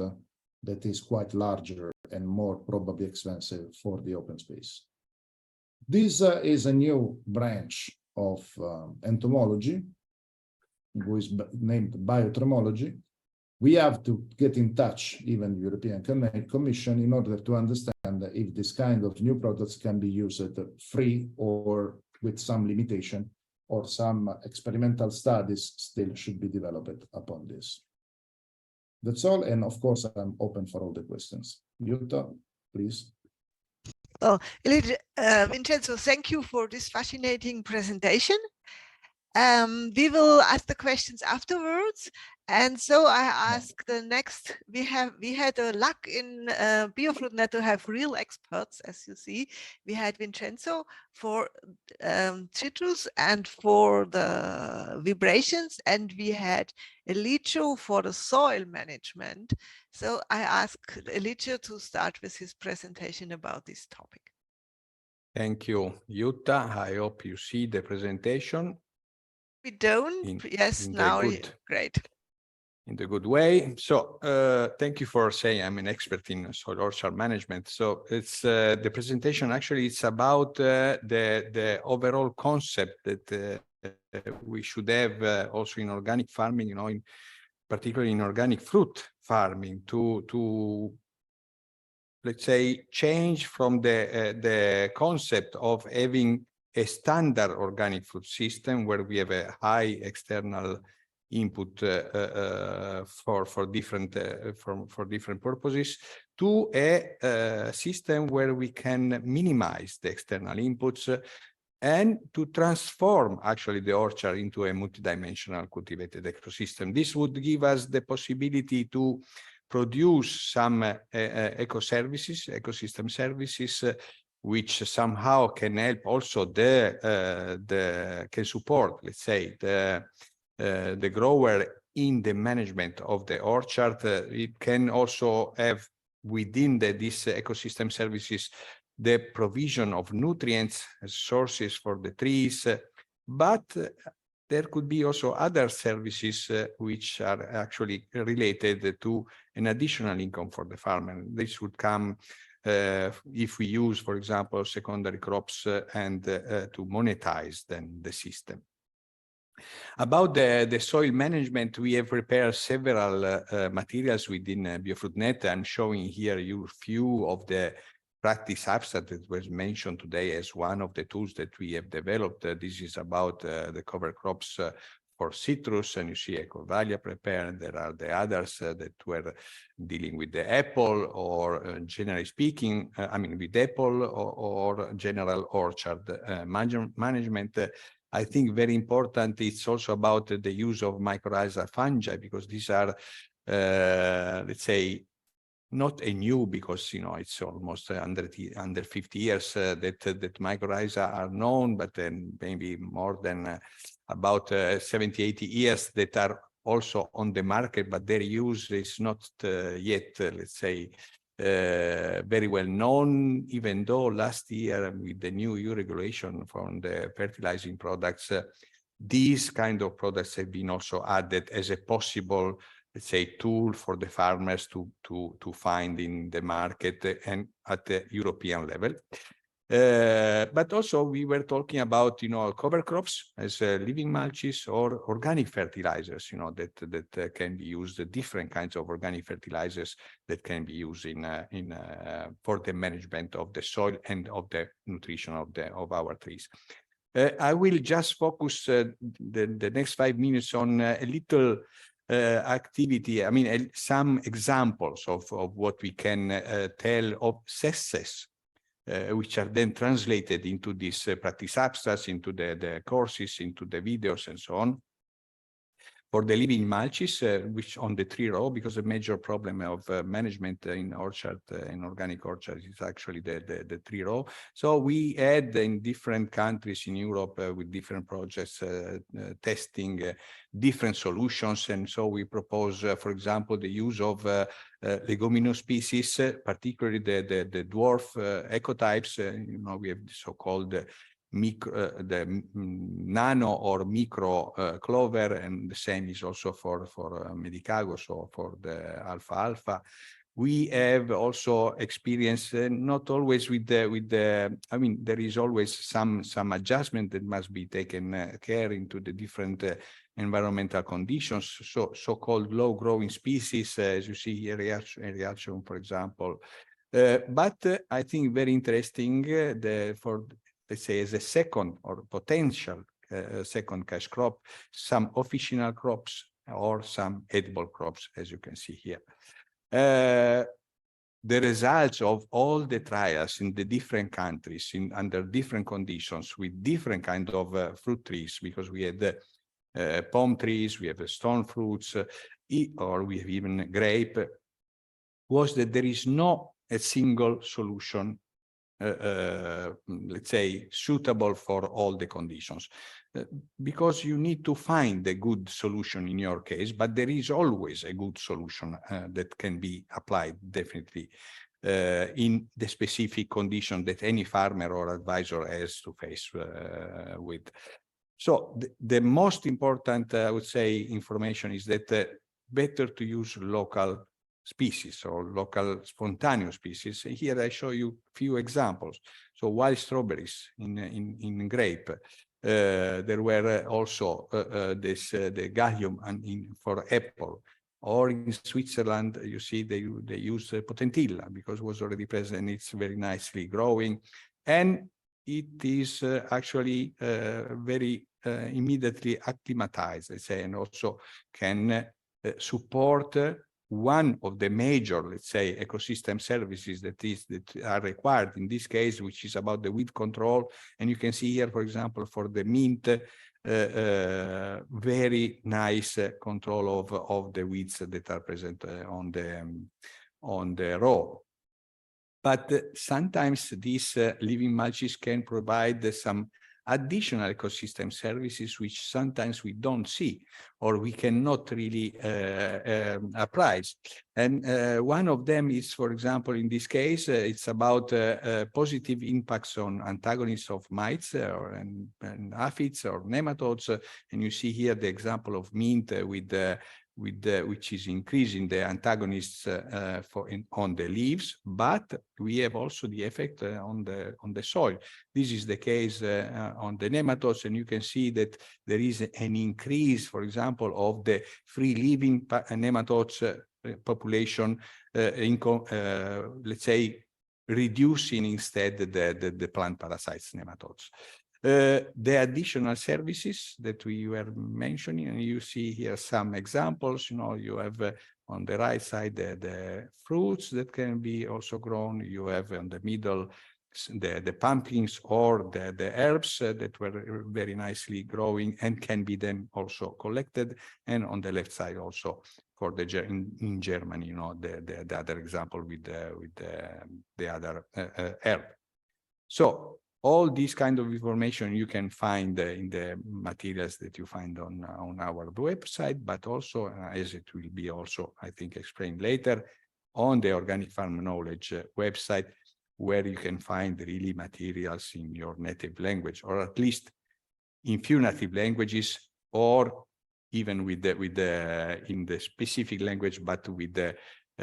that is quite larger and more probably expensive for the open space. This is a new branch of entomology, who is named biotremology. We have to get in touch, even the European Commission, in order to understand if this kind of new products can be used free or with some limitation, or some experimental studies still should be developed upon this. That's all, and of course, I'm open for all the questions. Jutta, please.
Oh, Vincenzo, thank you for this fascinating presentation. We will ask the questions afterwards. And so I ask the next, we had a luck in BIOFRUITNET to have real experts, as you see. We had Vincenzo for citrus and for the vibrations, and we had Eligio for the soil management. So I ask Eligio to start with his presentation about this topic.
Thank you, Jutta. I hope you see the presentation.
We don't. Yes, now great.
In the good way. So thank you for saying I'm an expert in soil orchard management. So it's the presentation actually, it's about the overall concept that we should have also in organic farming, you know, in particularly in organic fruit farming, to let's say change from the concept of having a standard organic fruit system where we have a high external input for different purposes, to a system where we can minimize the external inputs and to transform actually the orchard into a multidimensional cultivated ecosystem. This would give us the possibility to produce some ecosystem services which somehow can help also can support, let's say, the grower in the management of the orchard. It can also have within these ecosystem services the provision of nutrients as sources for the trees, but there could be also other services which are actually related to an additional income for the farmer. This would come if we use, for example, secondary crops and to monetize then the system. About the soil management, we have prepared several materials within BIOFRUITNET. I'm showing here you a few of the practice abstract that was mentioned today as one of the tools that we have developed. This is about the cover crops for citrus, and you see Ecovalia prepared. There are the others that were dealing with the apple, or generally speaking, I mean, with apple or general orchard management. I think very important, it's also about the use of mycorrhizal fungi, because these are, let's say, not a new, because, you know, it's almost under 50 years that mycorrhiza are known, but then maybe more than about 70, 80 years that are also on the market, but their use is not yet, let's say, very well known, even though last year with the new EU regulation from the fertilizing products, these kind of products have been also added as a possible, let's say, tool for the farmers to find in the market and at the European level. But also we were talking about, you know, cover crops as living mulches or organic fertilizers, you know, that can be used, different kinds of organic fertilizers that can be used for the management of the soil and of the nutrition of our trees. I will just focus the next 5 minutes on a little activity, I mean, some examples of what we can tell of success, which are then translated into these practice abstracts, into the courses, into the videos, and so on. For the living mulches, which on the tree row, because a major problem of management in orchard, in organic orchards, is actually the tree row. So we had in different countries in Europe with different projects testing different solutions. And so we propose, for example, the use of leguminous species, particularly the dwarf ecotypes. You know, we have the so-called the nano or micro clover, and the same is also for medicago, so for the alfalfa. We have also experienced not always with the I mean, there is always some adjustment that must be taken care into the different environmental conditions, so-called low-growing species, as you see here, Eriaceum, for example. But I think very interesting for, let's say, as a second or potential second cash crop, some officinal crops or some edible crops, as you can see here. The results of all the trials in the different countries under different conditions with different kind of fruit trees, because we had palm trees, we have stone fruits, or we have even grape, was that there is no a single solution let's say, suitable for all the conditions, because you need to find a good solution in your case, but there is always a good solution that can be applied definitely in the specific condition that any farmer or advisor has to face with. So the most important, I would say, information is that better to use local species or local spontaneous species. Here I show you a few examples. So wild strawberries in grape. There were also the gallium for apple. Or in Switzerland, you see they use potentilla because it was already present. It's very nicely growing, and it is actually very immediately acclimatized, let's say, and also can support one of the major, let's say, ecosystem services that are required in this case, which is about the weed control. And you can see here, for example, for the mint, very nice control of the weeds that are present on the row. But sometimes these living mulches can provide some additional ecosystem services, which sometimes we don't see or we cannot really apprise. And one of them is, for example, in this case, it's about positive impacts on antagonists of mites and aphids or nematodes. And you see here the example of mint which is increasing the antagonists on the leaves, but we have also the effect on the soil. This is the case on the nematodes, and you can see that there is an increase, for example, of the free-living nematodes population, let's say, reducing instead the plant parasites nematodes. The additional services that we were mentioning, and you see here some examples. You have on the right side the fruits that can be also grown. You have on the middle the pumpkins or the herbs that were very nicely growing and can be then also collected. And on the left side also for in Germany, the other example with the other herb. So all this kind of information you can find in the materials that you find on our website, but also, as it will be also, I think, explained later, on the Organic Farm Knowledge website, where you can find really materials in your native language, or at least in few native languages, or even in the specific language, but with the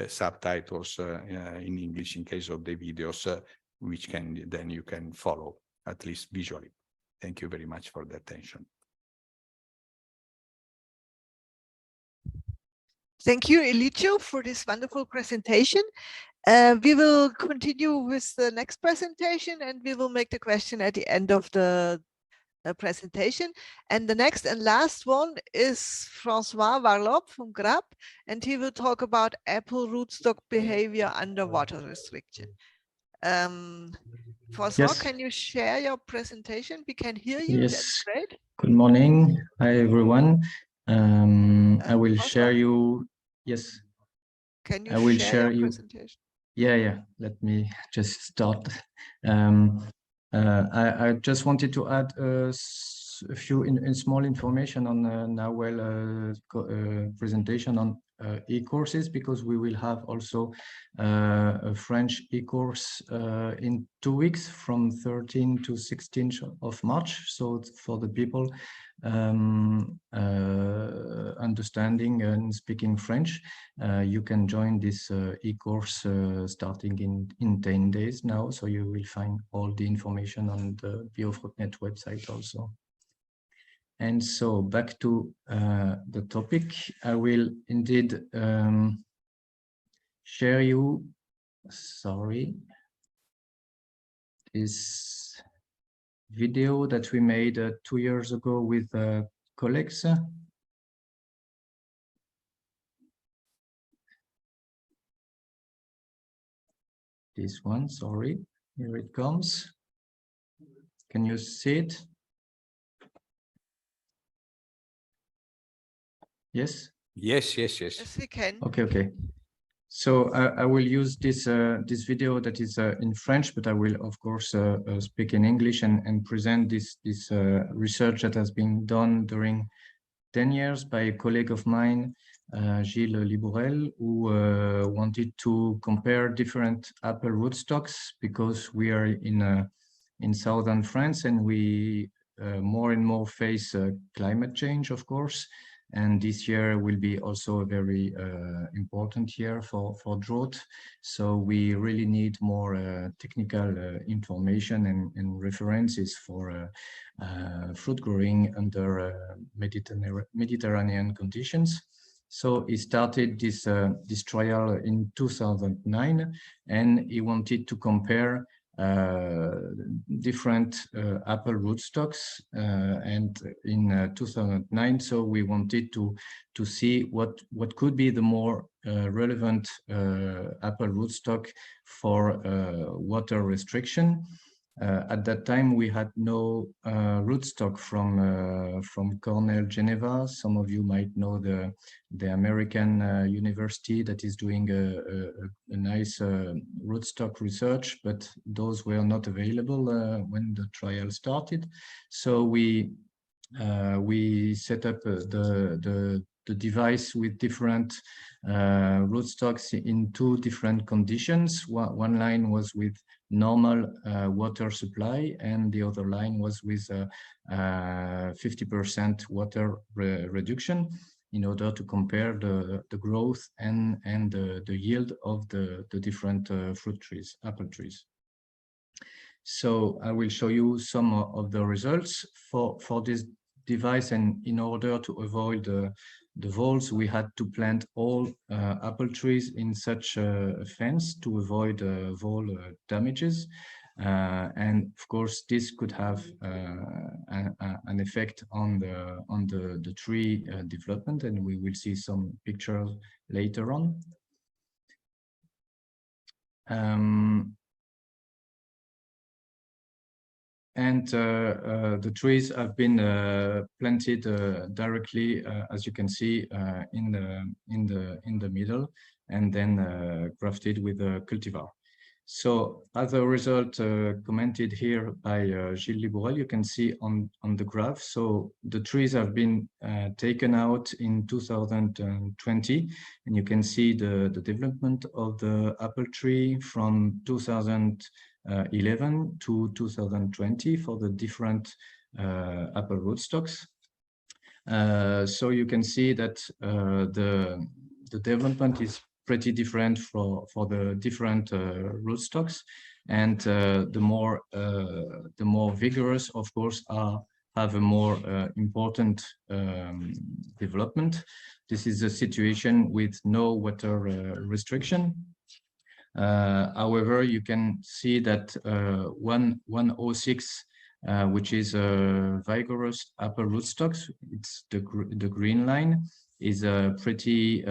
subtitles in English in case of the videos, which then you can follow, at least visually. Thank you very much for the attention.
Thank you, Eligio, for this wonderful presentation. We will continue with the next presentation, and we will make the question at the end of the presentation. And the next and last one is Francois Warlop from CREA, and he will talk about apple rootstock behavior under water restriction. Francois,
Yes.
Can you share your presentation? We can hear you.
Yes.
That's great.
Good morning. Hi, everyone. I will
Francois,
share you. Yes.
Can you
I will
share
share
your
you.
presentation?
Yeah. Let me just start. I just wanted to add a few small information on Naouel presentation on e-courses, because we will have also a French e-course in 2 weeks from 13 to 16 of March. So for the people understanding and speaking French, you can join this e-course starting in 10 days now. So you will find all the information on the BIOFRUITNET website also. And so back to the topic, I will indeed share you, this video that we made 2 years ago with colleagues. This one, sorry, here it comes. Can you see it? Yes?
Yes.
Yes, we can.
Okay. So I will use this this video that is in French, but I will of course speak in English and present this research that has been done during 10 years by a colleague of mine, Gilles Libourel, who wanted to compare different apple rootstocks, because we are in southern France and we more and more face climate change, of course. And this year will be also a very important year for drought. So we really need more technical information and references for fruit growing under Mediterranean conditions. So he started this trial in 2009, and he wanted to compare different apple rootstocks, and in 2009, so we wanted to see what could be the more relevant apple rootstock for water restriction. At that time, we had no rootstock from Cornell, Geneva. Some of you might know the American university that is doing a nice rootstock research, but those were not available when the trial started. So we set up the device with different rootstocks in 2 different conditions. One line was with normal water supply, and the other line was with 50% water reduction, in order to compare the growth and the yield of the different fruit trees, apple trees. So I will show you some of the results for this device, and in order to avoid the voles, we had to plant all apple trees in such a fence to avoid vole damages. And of course, this could have an effect on the tree development, and we will see some pictures later on. The trees have been planted directly, as you can see, in the middle, and then grafted with a cultivar. So as a result, commented here by Gilles Libourel, you can see on the graph. So the trees have been taken out in 2020, and you can see the development of the apple tree from 2011 to 2020 for the different apple rootstocks. So you can see that the development is pretty different for the different rootstocks, and the more vigorous, of course, have a more important development. This is a situation with no water restriction. However, you can see that 106, which is a vigorous apple rootstocks, it's the green line, is pretty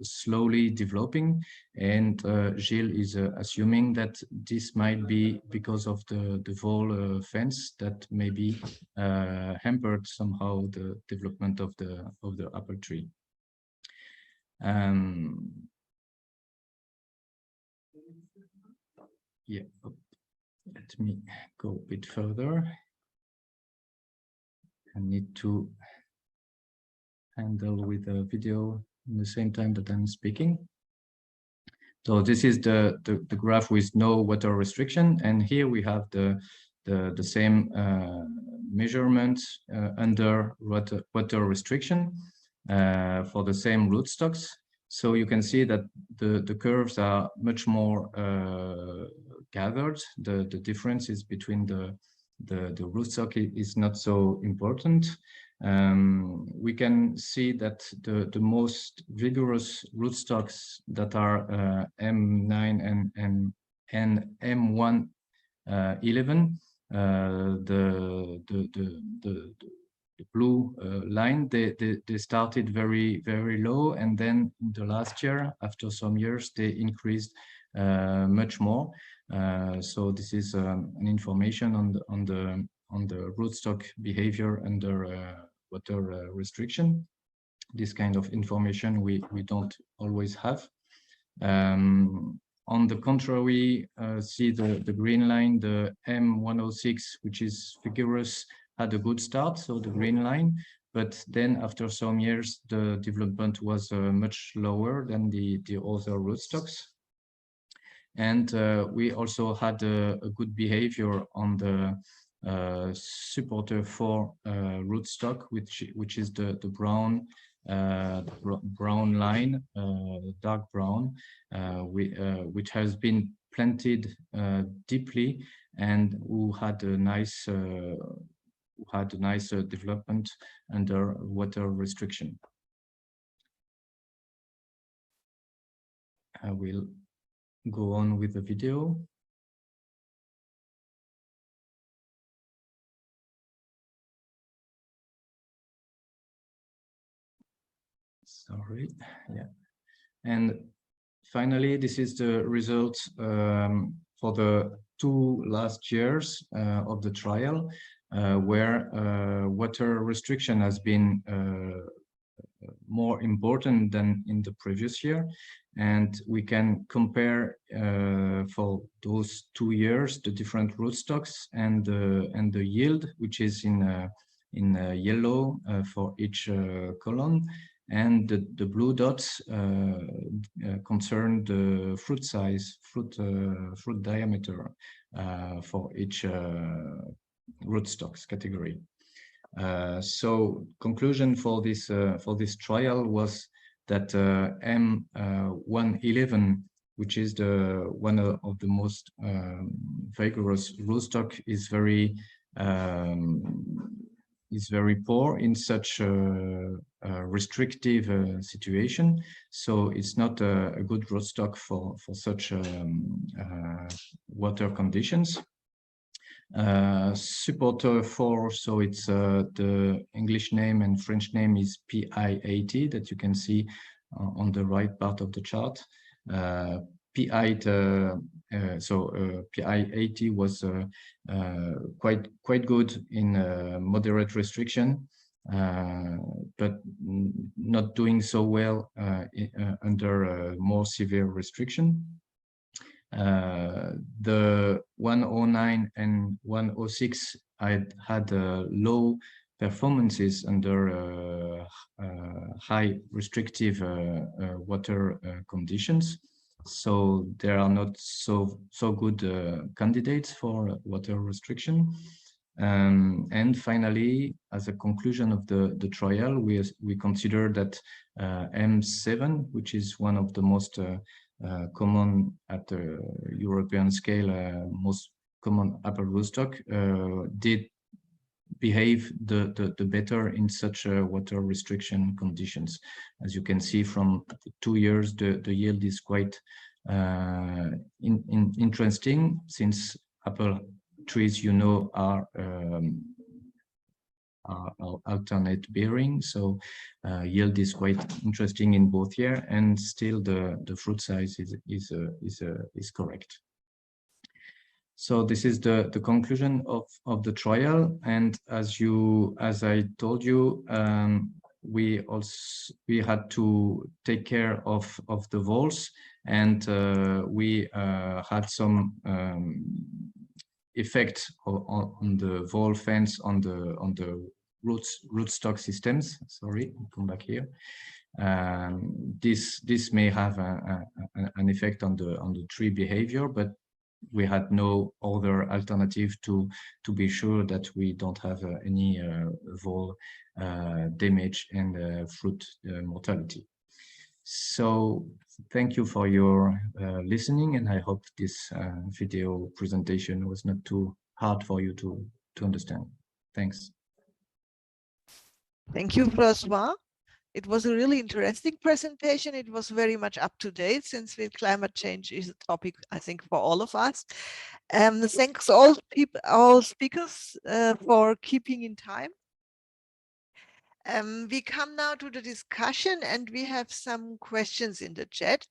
slowly developing, and Gilles is assuming that this might be because of the vole fence that maybe hampered somehow the development of the apple tree. Yeah, let me go a bit further. I need to handle with a video in the same time that I'm speaking. So this is the graph with no water restriction, and here we have the same measurements under water restriction for the same rootstocks. So you can see that the curves are much more gathered. The differences between the rootstock is not so important. We can see that the most vigorous rootstocks that are M9 and M111, the blue line, they started very low, and then in the last year, after some years, they increased much more. So this is an information on the rootstock behavior under water restriction. This kind of information we don't always have. On the contrary, see the green line, the M106, which is vigorous, had a good start, so the green line, but then after some years, the development was much lower than the other rootstocks. And we also had a good behavior on the supporter 4 rootstock, which is the brown line, dark brown, which has been planted deeply and who had a nice development under water restriction. I will go on with the video. Sorry, yeah. And finally, this is the result for the 2 last years of the trial, where water restriction has been more important than in the previous year. And we can compare for those 2 years the different rootstocks and the yield, which is in yellow for each column, and the blue dots concern the fruit size, fruit diameter for each rootstocks category. So conclusion for this trial was that M111, which is one of the most vigorous rootstock, is very poor in such a restrictive situation. So it's not a good rootstock for such water conditions. Supporter 4, so it's the English name and French name is PI80 that you can see on the right part of the chart. PI80 was quite good in moderate restriction, but not doing so well under more severe restriction. The 109 and 106 had low performances under high restrictive water conditions, so there are not so good candidates for water restriction. And finally, as a conclusion of the trial, we consider that M7, which is one of the most common at the European scale, most common apple rootstock, did behave the better in such water restriction conditions. As you can see from 2 years, the yield is quite interesting, since apple trees, you know, are alternate bearing, so yield is quite interesting in both year, and still the fruit size is correct. So this is the conclusion of the trial, and as I told you, we had to take care of the voles, and we had some effect on the vole fence on the rootstock systems. Sorry, I'll come back here. This may have an effect on the tree behavior, but we had no other alternative to be sure that we don't have any vole damage and fruit mortality. So thank you for your listening, and I hope this video presentation was not too hard for you to understand. Thanks.
Thank you, Francois. It was a really interesting presentation. It was very much up to date, since climate change is a topic, I think, for all of us. Thanks all speakers for keeping in time. We come now to the discussion, and we have some questions in the chat.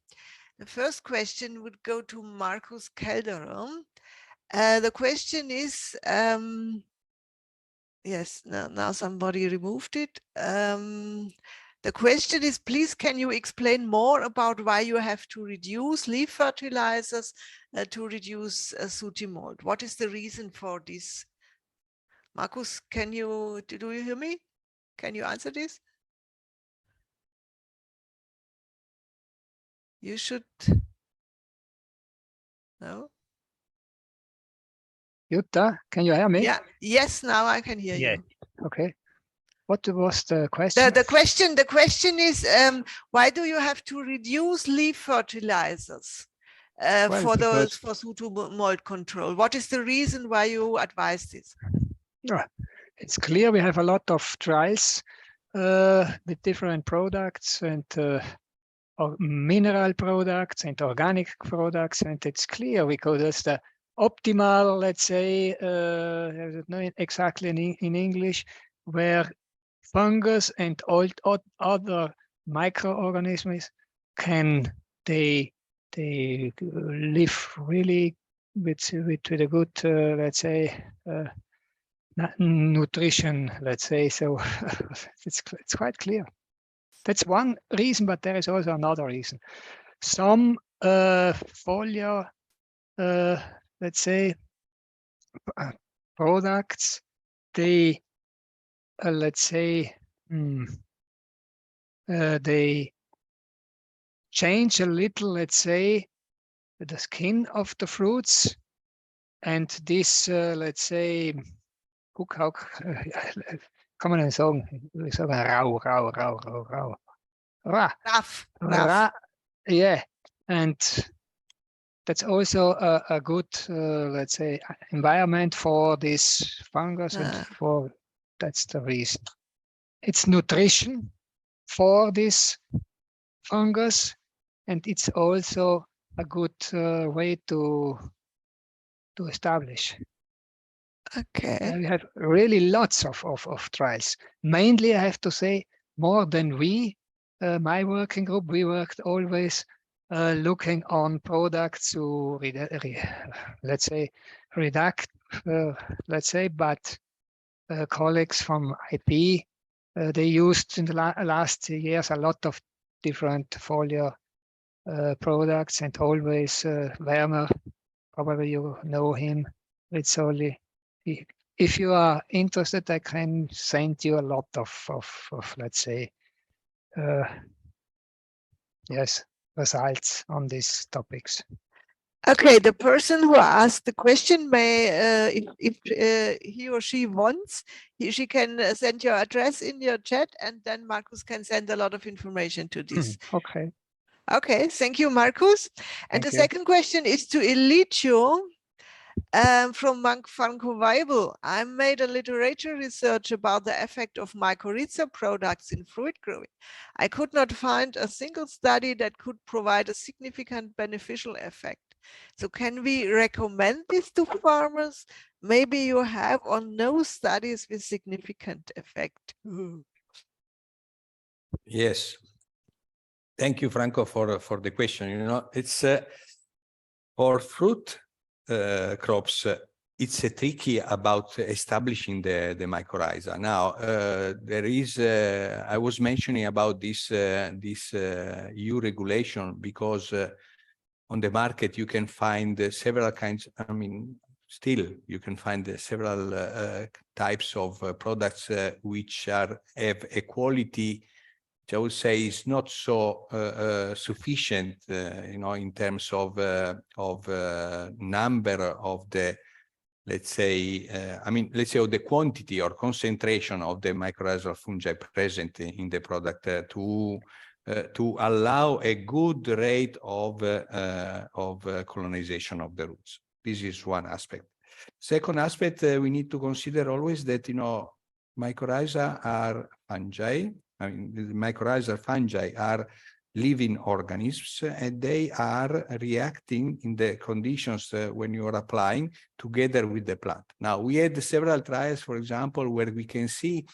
The first question would go to Markus Kelderer. The question is, yes, now somebody removed it. The question is, please, can you explain more about why you have to reduce leaf fertilizers to reduce Sooty mold? What is the reason for this? Markus, do you hear me? Can you answer this? You should. No?
Jutta, can you hear me?
Yeah. Yes, now I can hear you.
Okay. What was the question?
The question is, why do you have to reduce leaf fertilizers for Sooty mold control? What is the reason why you advise this?
It's clear we have a lot of trials with different products, and mineral products and organic products, and it's clear because it's the optimal, let's say, not exactly in English, where fungus and all other microorganisms they live really with a good, let's say, nutrition, let's say. So it's quite clear. That's one reason, but there is also another reason. Some foliar, let's say, products, they, let's say, they change a little, let's say, the skin of the fruits, and this, let's say, how kann man denn sagen? Ich sage rau.
Rough.
Yeah, and that's also a good, let's say, environment for this fungus, and that's the reason. It's nutrition for this fungus, and it's also a good way to establish.
Okay.
We have really lots of trials. Mainly, I have to say, more than we, my working group, we worked always looking on products to, let's say, reduct, let's say, but colleagues from IP, they used in the last years a lot of different foliar products, and always Werner, probably you know him, Rizzoli. If you are interested, I can send you a lot of let's say, yes, results on these topics.
Okay, the person who asked the question may, if he or she wants, she can send your address in your chat, and then Markus can send a lot of information to this.
Okay.
Okay, thank you, Markus. And the
Thank you.
second question is to Eligio from Francois Warlop. I made a literature research about the effect of mycorrhiza products in fruit growing. I could not find a single study that could provide a significant beneficial effect. So can we recommend this to farmers? Maybe you have or no studies with significant effect.
Yes. Thank you, Franco, for the question. You know, it's for fruit crops, it's tricky about establishing the mycorrhiza. Now, there is, I was mentioning about this EU regulation because on the market you can find several kinds, I mean, still you can find several types of products which have a quality, which I would say is not so sufficient, you know, in terms of number of the, let's say, let's say, of the quantity or concentration of the mycorrhizal fungi present in the product to allow a good rate of colonization of the roots. This is one aspect. Second aspect, we need to consider always that, you know, mycorrhiza are fungi. I mean, the mycorrhizal fungi are living organisms, and they are reacting in the conditions when you are applying together with the plant. Now, we had several trials, for example, where we can see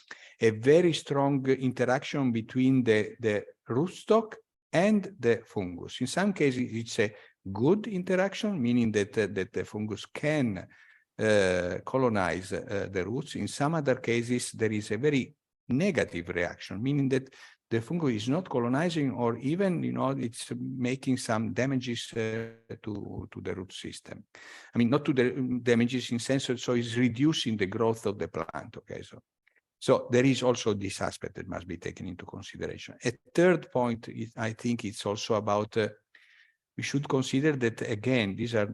a very strong interaction between the rootstock and the fungus. In some cases, it's a good interaction, meaning that the fungus can colonize the roots. In some other cases, there is a very negative reaction, meaning that the fungus is not colonizing, or even, you know, it's making some damages to the root system. I mean, not to the damages in sense, so it's reducing the growth of the plant. Okay, so there is also this aspect that must be taken into consideration. A third point is, I think it's also about, we should consider that, again, these are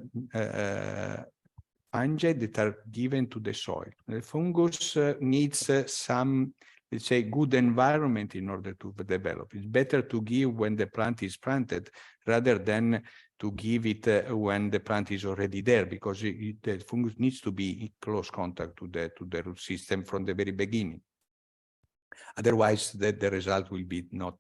fungi that are given to the soil. The fungus needs some, let's say, good environment in order to develop. It's better to give when the plant is planted rather than to give it when the plant is already there, because the fungus needs to be in close contact to the root system from the very beginning. Otherwise, the result will be not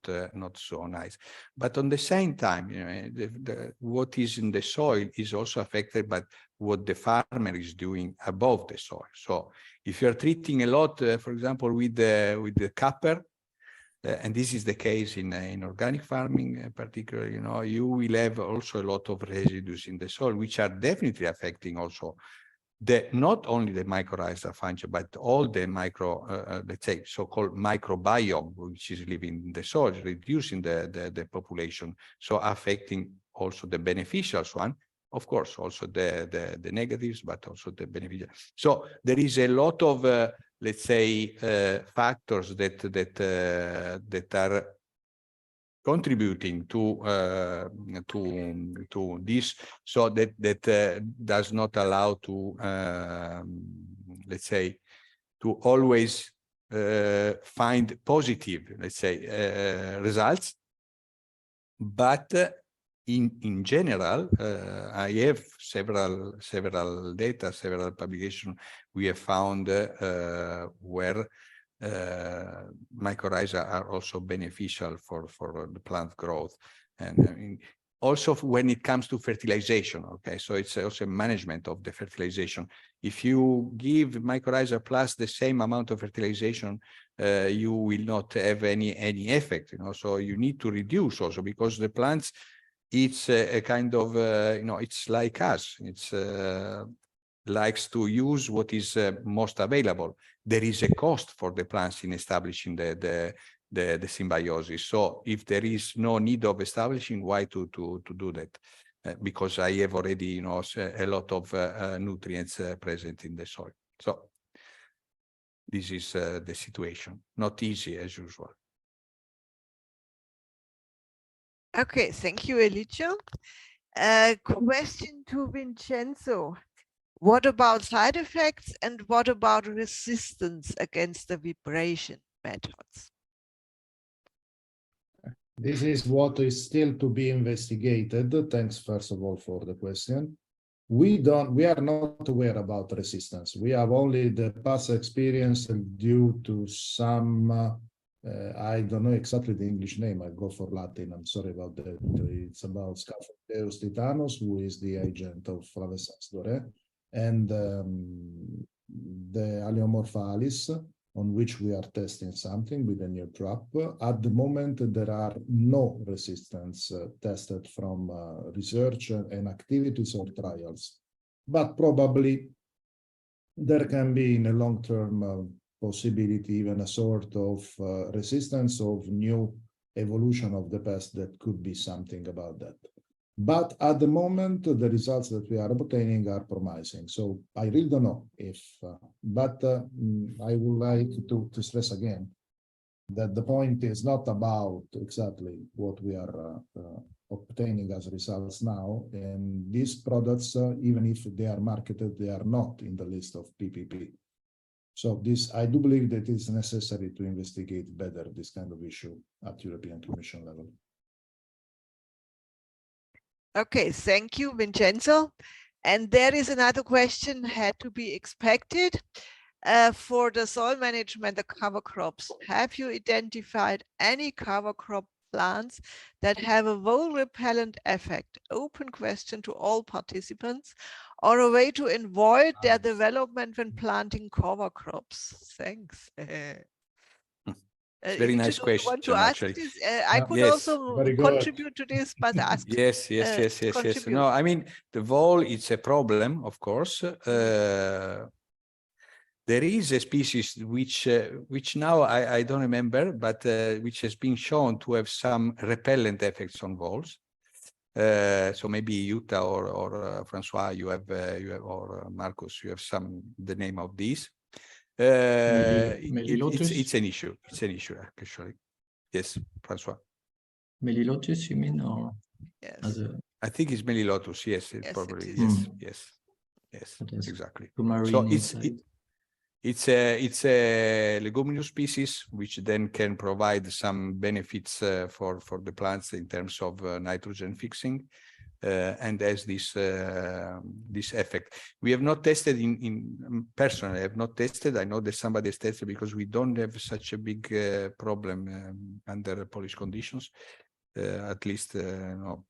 so nice. But on the same time, you know, what is in the soil is also affected by what the farmer is doing above the soil. So if you are treating a lot, for example, with the copper, and this is the case in organic farming, particularly, you know, you will have also a lot of residues in the soil, which are definitely affecting also not only the mycorrhizal fungi, but all the micro, let's say, so-called microbiome, which is living in the soil, reducing the population, so affecting also the beneficial one, of course, also the negatives, but also the beneficial. So there is a lot of, let's say, factors that are contributing to this, so that does not allow to let's say, to always find positive, let's say, results. But in general, I have several data, several publications we have found where mycorrhiza are also beneficial for the plant growth. And I mean, also when it comes to fertilization, okay, so it's also management of the fertilization. If you give mycorrhiza plus the same amount of fertilization, you will not have any effect, you know, so you need to reduce also, because the plants, it's a kind of, you know, it's like us, it's likes to use what is most available. There is a cost for the plants in establishing the symbiosis. So if there is no need of establishing, why to do that? Because I have already, you know, a lot of nutrients present in the soil. So this is the situation. Not easy as usual.
Okay, thank you, Eligio. Question to Vincenzo. What about side effects and what about resistance against the vibration methods?
This is what is still to be investigated. Thanks, first of all, for the question. We are not aware about resistance. We have only the past experience due to some, I don't know exactly the English name. I go for Latin. I'm sorry about that. It's about Scaphopeus titanus, who is the agent of Flavescens doré, and the Aleomorphalis, on which we are testing something with a new trap. At the moment, there are no resistance tested from research and activities or trials, but probably there can be in a long-term possibility even a sort of resistance of new evolution of the pest that could be something about that. But at the moment, the results that we are obtaining are promising. So I really don't know if, but I would like to stress again that the point is not about exactly what we are obtaining as results now. And these products, even if they are marketed, they are not in the list of PPP. So this, I do believe that it's necessary to investigate better this kind of issue at European Commission level.
Okay, thank you, Vincenzo. And there is another question had to be expected. For the soil management, the cover crops, have you identified any cover crop plants that have a vole repellent effect? Open question to all participants, or a way to avoid their development when planting cover crops? Thanks.
Very nice question, actually.
I could also contribute to this, but ask.
Yes. No, I mean, the vole, it's a problem, of course. There is a species which now I don't remember, but which has been shown to have some repellent effects on voles. So maybe Jutta or Francois, you have or Markus, you have the name of these. It's an issue. It's an issue, actually. Yes, Francois.
Melilotus, you mean, or?
Yes.
I think it's Melilotus. Yes, it probably is. Yes, exactly. So it's a leguminous species which then can provide some benefits for the plants in terms of nitrogen fixing. And has this effect. We have not tested in personally. I have not tested. I know that somebody has tested because we don't have such a big problem under Polish conditions. At least, no.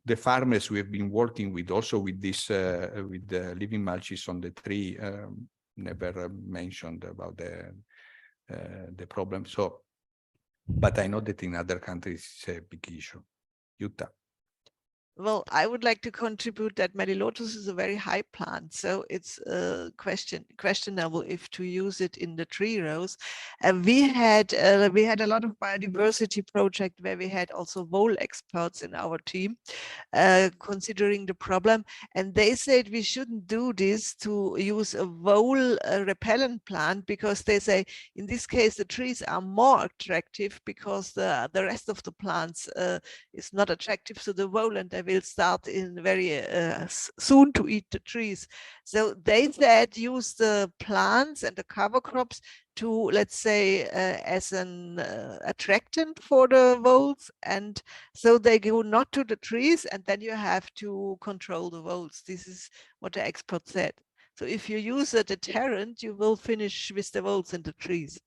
The farmers we have been working with, also with this with the living mulches on the tree, never mentioned about the problem. So, but I know that in other countries it's a big issue. Jutta.
Well, I would like to contribute that Melilotus is a very high plant, so it's questionable if to use it in the tree rows. And we had a lot of biodiversity project where we had also vole experts in our team, considering the problem, and they said we shouldn't do this to use a vole repellent plant, because they say in this case the trees are more attractive because the rest of the plants is not attractive to the vole, and they will start in very soon to eat the trees. So they said use the plants and the cover crops to, let's say, as an attractant for the voles, and so they go not to the trees, and then you have to control the voles. This is what the expert said. So if you use a deterrent, you will finish with the voles in the trees.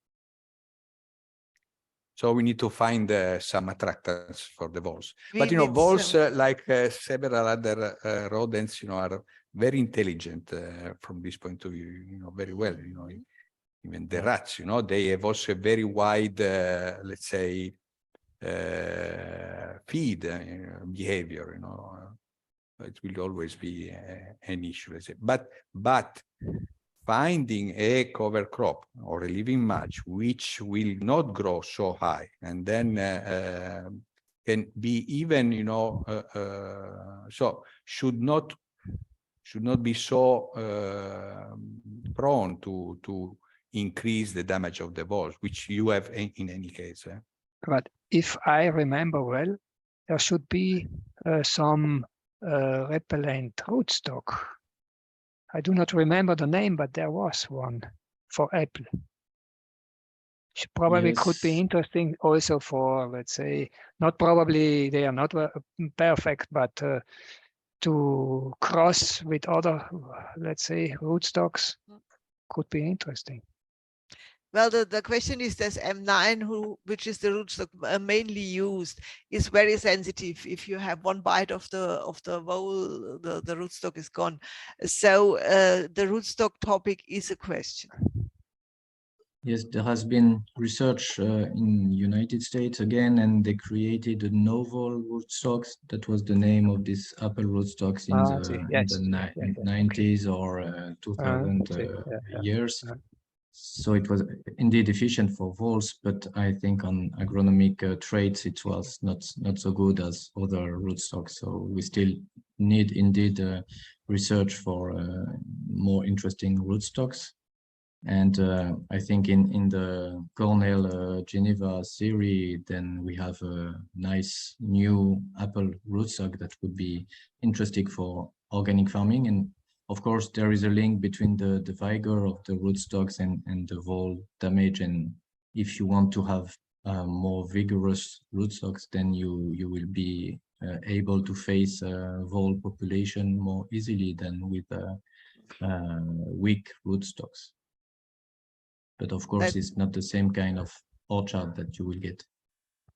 So we need to find some attractants for the voles.
We
But, you know,
need
voles,
some.
like several other rodents, you know, are very intelligent from this point of view, you know, very well, you know, even the rats, you know, they have also a very wide, let's say, feed behavior, you know. It will always be an issue, let's say. But finding a cover crop or a living mulch which will not grow so high, and then can be even, you know, so should not be so prone to increase the damage of the voles, which you have in any case.
But if I remember well, there should be some repellent rootstock. I do not remember the name, but there was one for apple. Probably could be
Yes.
interesting also for, let's say, not probably they are not perfect, but to cross with other, let's say, rootstocks could be interesting.
Well, the question is, this M9, which is the rootstock mainly used, is very sensitive. If you have one bite of the vole, the rootstock is gone. So the rootstock topic is a question.
Yes, there has been research in United States again, and they created a novel rootstocks. That was the name of this apple rootstocks in the 90s or 2000 years. So it was indeed efficient for voles, but I think on agronomic traits it was not so good as other rootstocks. So we still need indeed research for more interesting rootstocks. And I think in the Cornell Geneva series, then we have a nice new apple rootstock that would be interesting for organic farming. And of course, there is a link between the vigor of the rootstocks and the vole damage. And if you want to have more vigorous rootstocks, then you will be able to face vole population more easily than with weak rootstocks. But of course, it's not the same kind of orchard that you will get.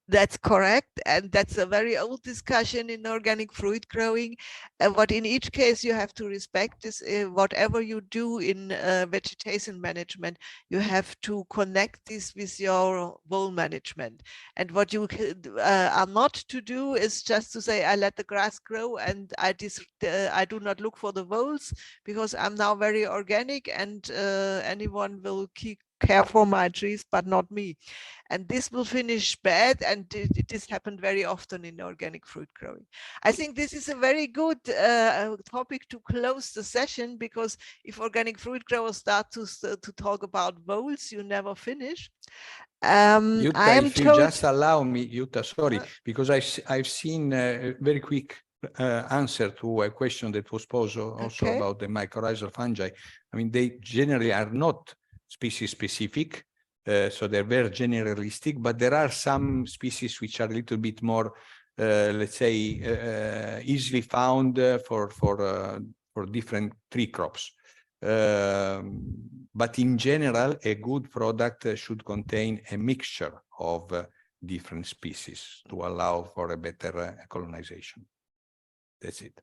That's correct. And that's a very old discussion in organic fruit growing. And what in each case you have to respect is whatever you do in vegetation management, you have to connect this with your vole management. And what you are not to do is just to say, I let the grass grow and I do not look for the voles because I'm now very organic and anyone will care for my trees, but not me. And this will finish bad, and this happened very often in organic fruit growing. I think this is a very good topic to close the session, because if organic fruit growers start to talk about voles, you never finish.
Jutta, if you just allow me, Jutta, sorry, because I've seen a very quick answer to a question that was posed also about the mycorrhizal fungi. I mean, they generally are not species specific, so they're very generalistic, but there are some species which are a little bit more, let's say, easily found for different tree crops. But in general, a good product should contain a mixture of different species to allow for a better colonization. That's it.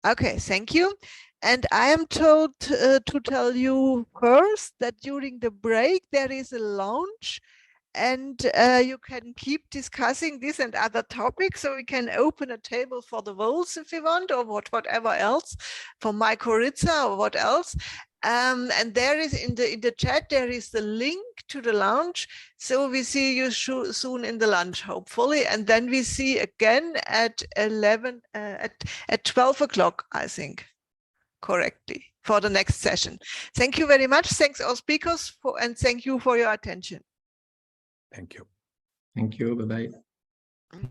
Okay, thank you. And I am told to tell you first that during the break there is a launch and you can keep discussing this and other topics. So we can open a table for the votes if you want, or whatever else, for mycorrhiza or what else. And there is in the chat, there is the link to the lunch. So we see you soon in the lunch, hopefully. And then we see again at 12 o'clock, I think, correctly, for the next session. Thank you very much. Thanks all speakers and thank you for your attention.
Thank you.
Thank you. Bye-bye.